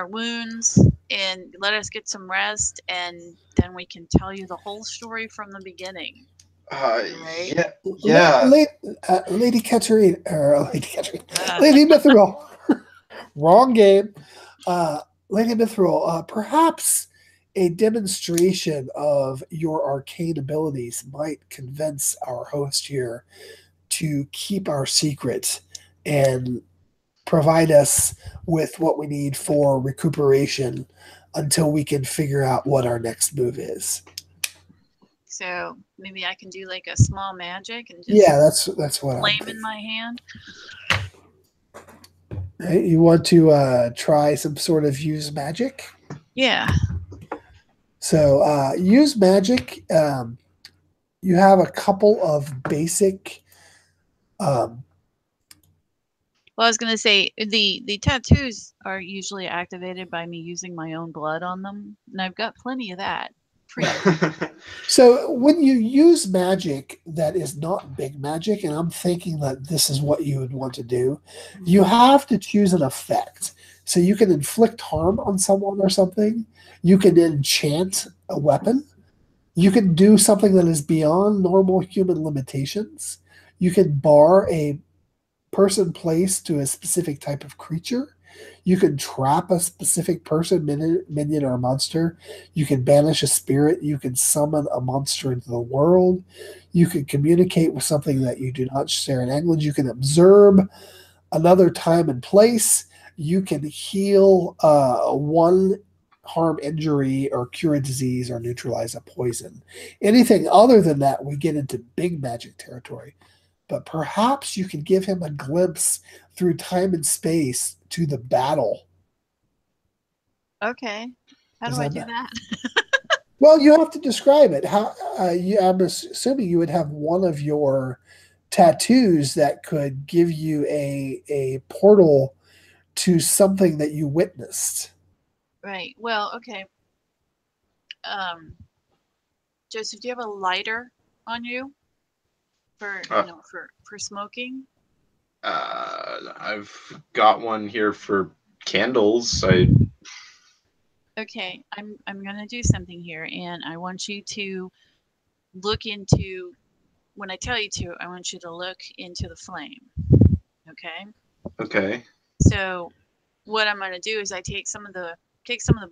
wounds and let us get some rest, and then we can tell you the whole story from the beginning. Right? Yeah. Lady Katerina, Lady Mithril. Wrong game. Lady Mithril, perhaps a demonstration of your arcane abilities might convince our host here to keep our secret and provide us with what we need for recuperation until we can figure out what our next move is. So maybe I can do like a small magic and just that's what flame in my hand. Right, you want to try some sort of use magic? Yeah. So use magic. You have a couple of basic. Well, I was gonna say the tattoos are usually activated by me using my own blood on them, and I've got plenty of that. So when you use magic that is not big magic, and I'm thinking that this is what you would want to do, you have to choose an effect. So you can inflict harm on someone or something. You can enchant a weapon. You can do something that is beyond normal human limitations. You can bar a person, place to a specific type of creature. You can trap a specific person, minion, or monster. You can banish a spirit. You can summon a monster into the world. You can communicate with something that you do not share in language. You can observe another time and place. You can heal one harm, injury, or cure a disease, or neutralize a poison. Anything other than that, we get into big magic territory. But perhaps you can give him a glimpse through time and space to the battle. Okay. How do I do that? Well, you have to describe it. How? I'm assuming you would have one of your tattoos that could give you a portal to something that you witnessed. Right. Well, okay. Joseph, do you have a lighter on you for for smoking? I've got one here for candles. Okay, I'm gonna do something here, and I want you to look into. When I tell you to, I want you to look into the flame. Okay. Okay. So, what I'm gonna do is I take some of the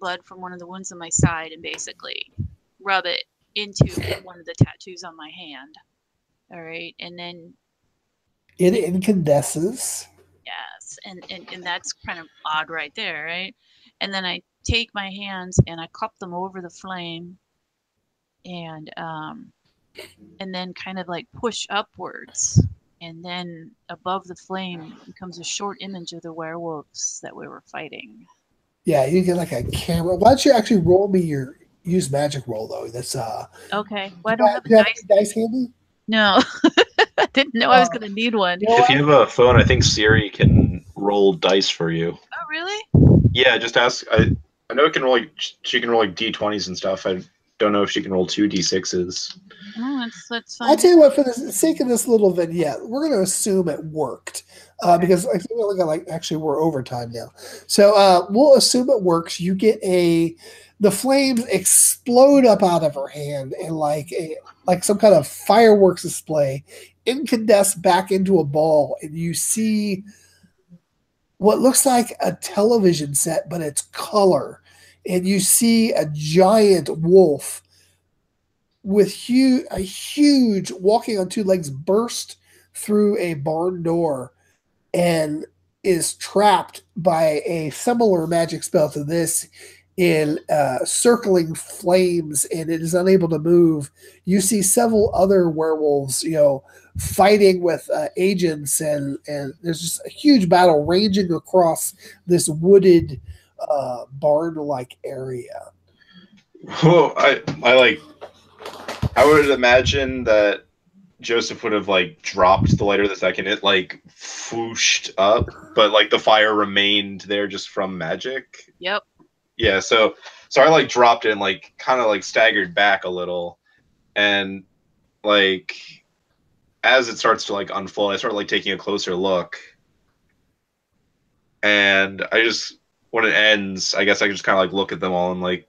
blood from one of the wounds on my side and basically rub it into one of the tattoos on my hand. All right, and then it incandesces. Yes, and that's kind of odd right there, right? And then I take my hands and I cup them over the flame, and then kind of like push upwards, and then above the flame becomes a short image of the werewolves that we were fighting. Yeah, you get like a camera. Why don't you actually roll me your use magic roll though? That's okay. Well, I don't have a dice handy. No, I didn't know I was going to need one. If you have a phone, I think Siri can roll dice for you. Oh, really? Yeah, just ask. I know it can roll. She can roll like d20s and stuff. I don't know if she can roll 2d6s. Oh, that's fine. I tell you what, for the sake of this little vignette, we're going to assume it worked because I think we're overtime now. So we'll assume it works. You get the flames explode up out of her hand and like some kind of fireworks display, incandesce back into a ball, and you see what looks like a television set, but it's color, and you see a giant wolf with a huge walking on two legs burst through a barn door and is trapped by a similar magic spell to this in circling flames, and it is unable to move. You see several other werewolves, fighting with agents, and there's just a huge battle raging across this wooded barn-like area. Well, I would imagine that Joseph would have dropped the lighter the second it whooshed up, but the fire remained there just from magic. Yep. Yeah, so I dropped it and kind of staggered back a little, and as it starts to unfold, I start taking a closer look, and I just when it ends, I guess I just kind of look at them all and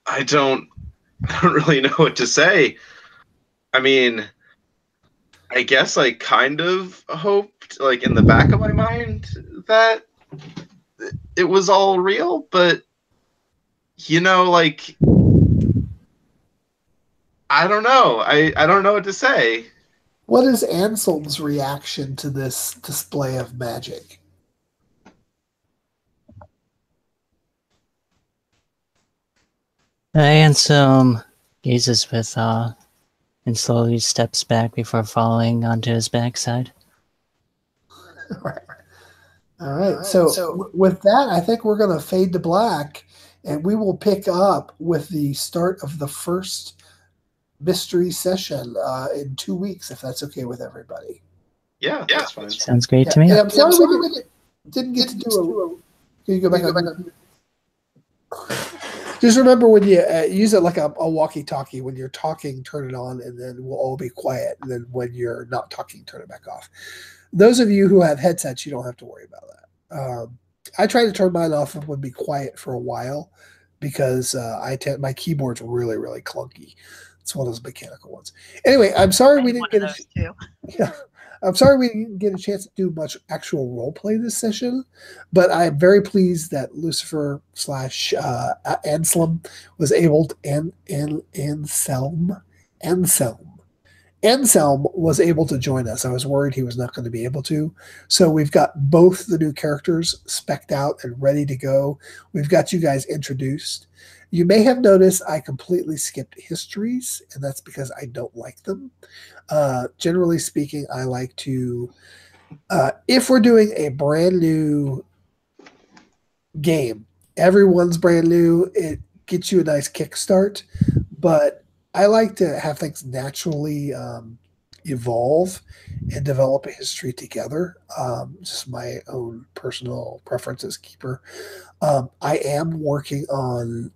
I don't really know what to say. I mean, I guess I kind of hoped, in the back of my mind, that it was all real, but I don't know. I don't know what to say. What is Anselm's reaction to this display of magic? Anselm gazes with awe and slowly steps back before falling onto his backside. All right. So with that, I think we're going to fade to black, and we will pick up with the start of the first mystery session in 2 weeks, if that's okay with everybody. Yeah, that's fine. Sounds great to me. And I'm sorry we didn't get to do Can you go back? Just remember when you use it like a walkie-talkie. When you're talking, turn it on, and then we'll all be quiet. And then when you're not talking, turn it back off. Those of you who have headsets, you don't have to worry about that. I try to turn mine off and would be quiet for a while because my keyboard's really, really clunky. It's one of those mechanical ones. Anyway, I'm sorry we didn't get those too. Yeah, I'm sorry we didn't get a chance to do much actual role play this session, but I'm very pleased that Lucifer slash Anselm was able to Anselm was able to join us. I was worried he was not going to be able to. So we've got both the new characters spec'd out and ready to go. We've got you guys introduced. You may have noticed I completely skipped histories, and that's because I don't like them. Generally speaking, I like to, if we're doing a brand new game, everyone's brand new, it gets you a nice kickstart, but I like to have things naturally evolve and develop a history together. Just my own personal preference as keeper. I am working on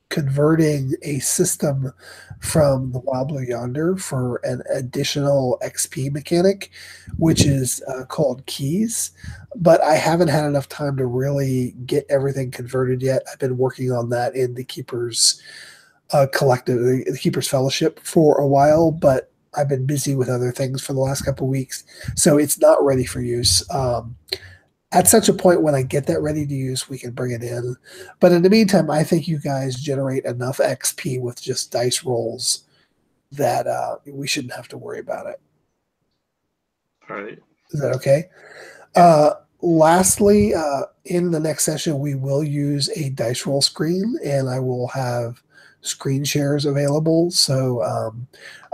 converting a system from the Wild Blue Yonder for an additional XP mechanic, which is called keys. But I haven't had enough time to really get everything converted yet. I've been working on that in the Keepers Collective, the Keepers Fellowship, for a while, but I've been busy with other things for the last couple of weeks, so it's not ready for use. At such a point when I get that ready to use, we can bring it in. But in the meantime, I think you guys generate enough XP with just dice rolls that we shouldn't have to worry about it. All right. Is that okay? Lastly, in the next session, we will use a dice roll screen, and I will have screen shares available. So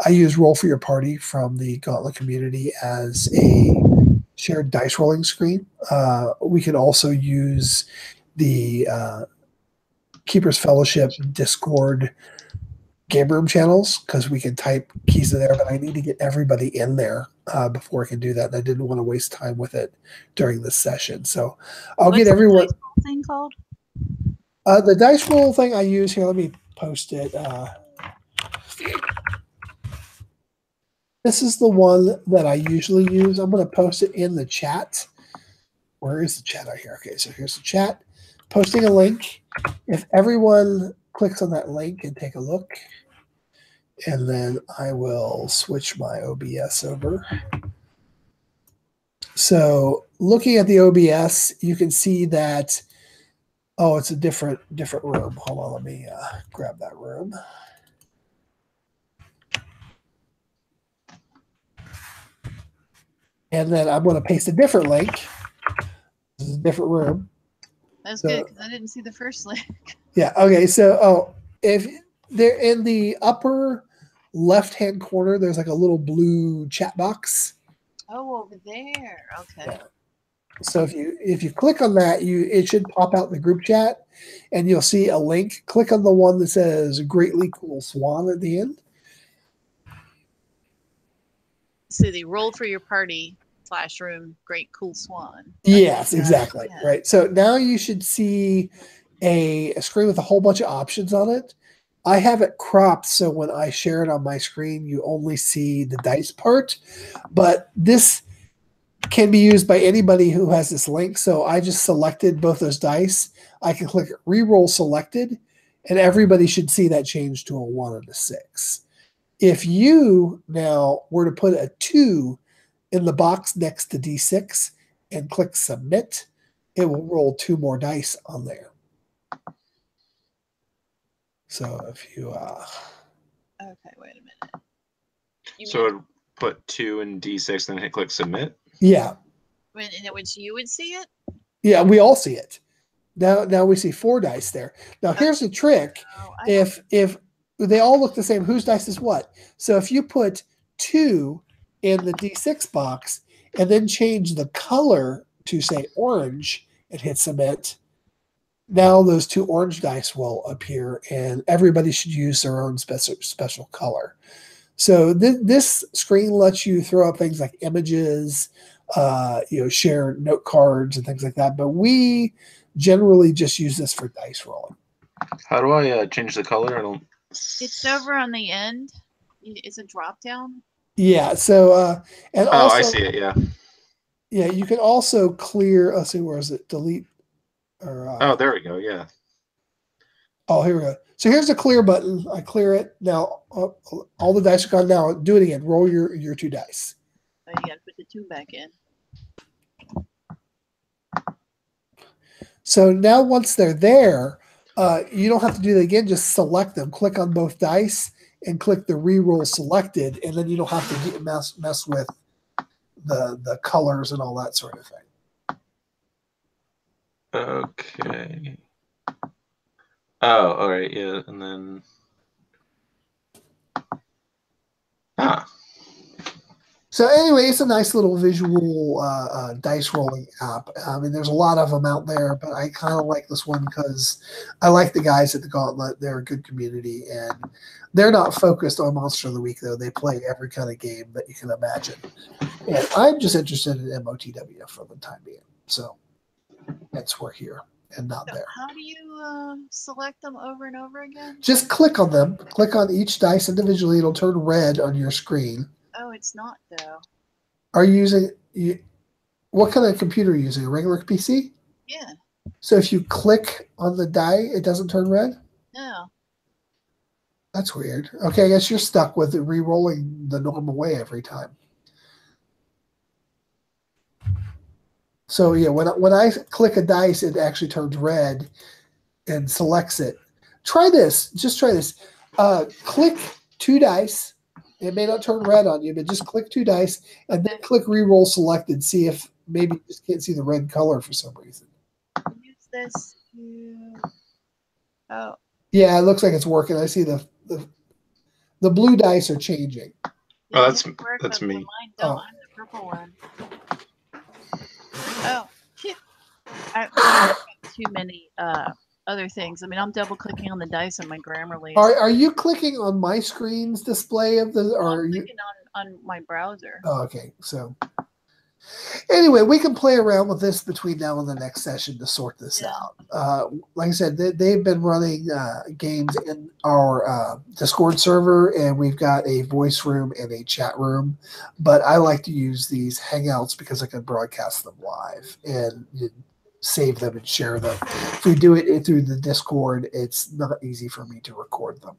I use Roll for Your Party from the Gauntlet community as a shared dice rolling screen. We can also use the Keepers Fellowship Discord game room channels because we can type keys in there, but I need to get everybody in there before I can do that. And I didn't want to waste time with it during this session. So I'll get everyone. What's the dice roll thing called? The dice roll thing I use here, let me post it. This is the one that I usually use. I'm going to post it in the chat. Where is the chat out here? Okay, so here's the chat. Posting a link. If everyone clicks on that link and take a look, and then I will switch my OBS over. So looking at the OBS, you can see that, oh, it's a different room. Hold on, let me grab that room. And then I'm going to paste a different link. This is a different room. That's good because I didn't see the first link. Yeah. Okay. So, if they're in the upper left-hand corner, there's like a little blue chat box. Oh, over there. Okay. Yeah. So if you click on that, it should pop out the group chat, and you'll see a link. Click on the one that says "Greatly Cool Swan" at the end. So the Roll for Your Party /room Great Cool Swan. Okay, Yes, exactly. Yeah. Right. So now you should see a screen with a whole bunch of options on it. I have it cropped so when I share it on my screen, you only see the dice part. But this can be used by anybody who has this link. So I just selected both those dice. I can click Reroll Selected, and everybody should see that change to a 1 and a 6. If you now were to put a 2 in the box next to D6 and click Submit, it will roll 2 more dice on there. So if you okay, wait a minute. So it would put 2 in D6, then hit click Submit? Yeah. Which you would see it? Yeah, we all see it. Now we see 4 dice there. Now here's the trick. If they all look the same, whose dice is what? So if you put 2 in the D6 box and then change the color to say orange and hit Submit, now those 2 orange dice will appear, and everybody should use their own special color. So this screen lets you throw up things like images, share note cards and things like that. But we generally just use this for dice rolling. How do I change the color? It's over on the end. It's a drop down. Yeah. So and also, I see it. Yeah. Yeah, you can also clear. Let's see, where is it? Delete. Or oh, there we go. Yeah. Oh, here we go. So here's the clear button. I clear it now. All the dice are gone. Now do it again. Roll your 2 dice. Oh, you got to put 2 back in. So now once they're there, you don't have to do that again. Just select them. Click on both dice and click the reroll selected, and then you don't have to mess with the colors and all that sort of thing. Okay. Oh, all right, yeah, and then So anyway, it's a nice little visual dice rolling app. I mean, there's a lot of them out there, but I kind of like this one because I like the guys at the Gauntlet. They're a good community, and they're not focused on Monster of the Week, though. They play every kind of game that you can imagine. And I'm just interested in MOTW for the time being. So that's we're here and not there. How do you select them over and over again? Just click on them. Click on each dice individually. It'll turn red on your screen. Oh, it's not, though. Are you using what kind of computer are you using? A regular PC? Yeah. So if you click on the die, it doesn't turn red? No. That's weird. Okay, I guess you're stuck with it re-rolling the normal way every time. So yeah, when I click a dice, it actually turns red and selects it. Try this. Just try this. Click 2 dice. It may not turn red on you, but just click 2 dice and then click re-roll selected. See if maybe you just can't see the red color for some reason. Use this to... Oh. Yeah, it looks like it's working. I see the blue dice are changing. Oh, that's me. Mine don't. I'm the purple one. Oh, I've got too many other things. I mean, I'm double clicking on the dice on my Grammarly. Are you clicking on my screen's display of the? Or I'm are you clicking on my browser. Oh, okay. So anyway, we can play around with this between now and the next session to sort this out. Like I said, they've been running games in our Discord server, and we've got a voice room and a chat room. But I like to use these Hangouts because I can broadcast them live and save them and share them. If we do it through the Discord, it's not easy for me to record them.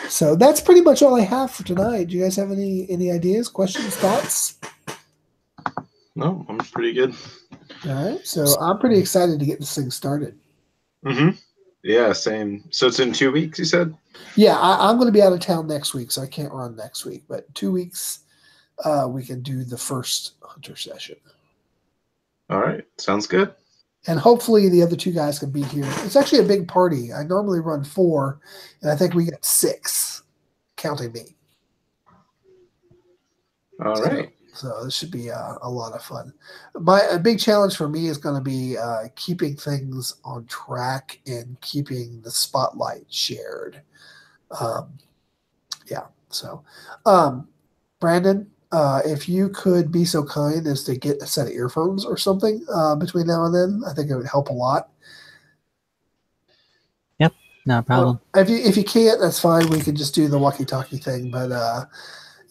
So that's pretty much all I have for tonight. Do you guys have any ideas, questions, thoughts? No, I'm pretty good. All right. So I'm pretty excited to get this thing started. Mm-hmm. Yeah, same. So it's in 2 weeks, you said? Yeah, I'm going to be out of town next week, so I can't run next week. But 2 weeks, we can do the first Hunter session. All right. Sounds good. And hopefully the other 2 guys can be here. It's actually a big party. I normally run 4, and I think we got 6, counting me. All right. So this should be a lot of fun. A big challenge for me is going to be keeping things on track and keeping the spotlight shared. Yeah. So, Brandon, if you could be so kind as to get a set of earphones or something between now and then, I think it would help a lot. Yep, no problem. If you can't, that's fine. We can just do the walkie-talkie thing. But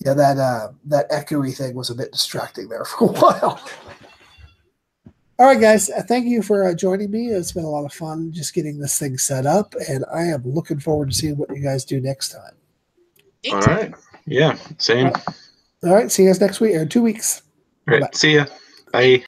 yeah, that echoey thing was a bit distracting there for a while. All right, guys. Thank you for joining me. It's been a lot of fun just getting this thing set up, and I am looking forward to seeing what you guys do next time. All right. Yeah, same. All right. See you guys next week or 2 weeks. All right. See ya. Bye.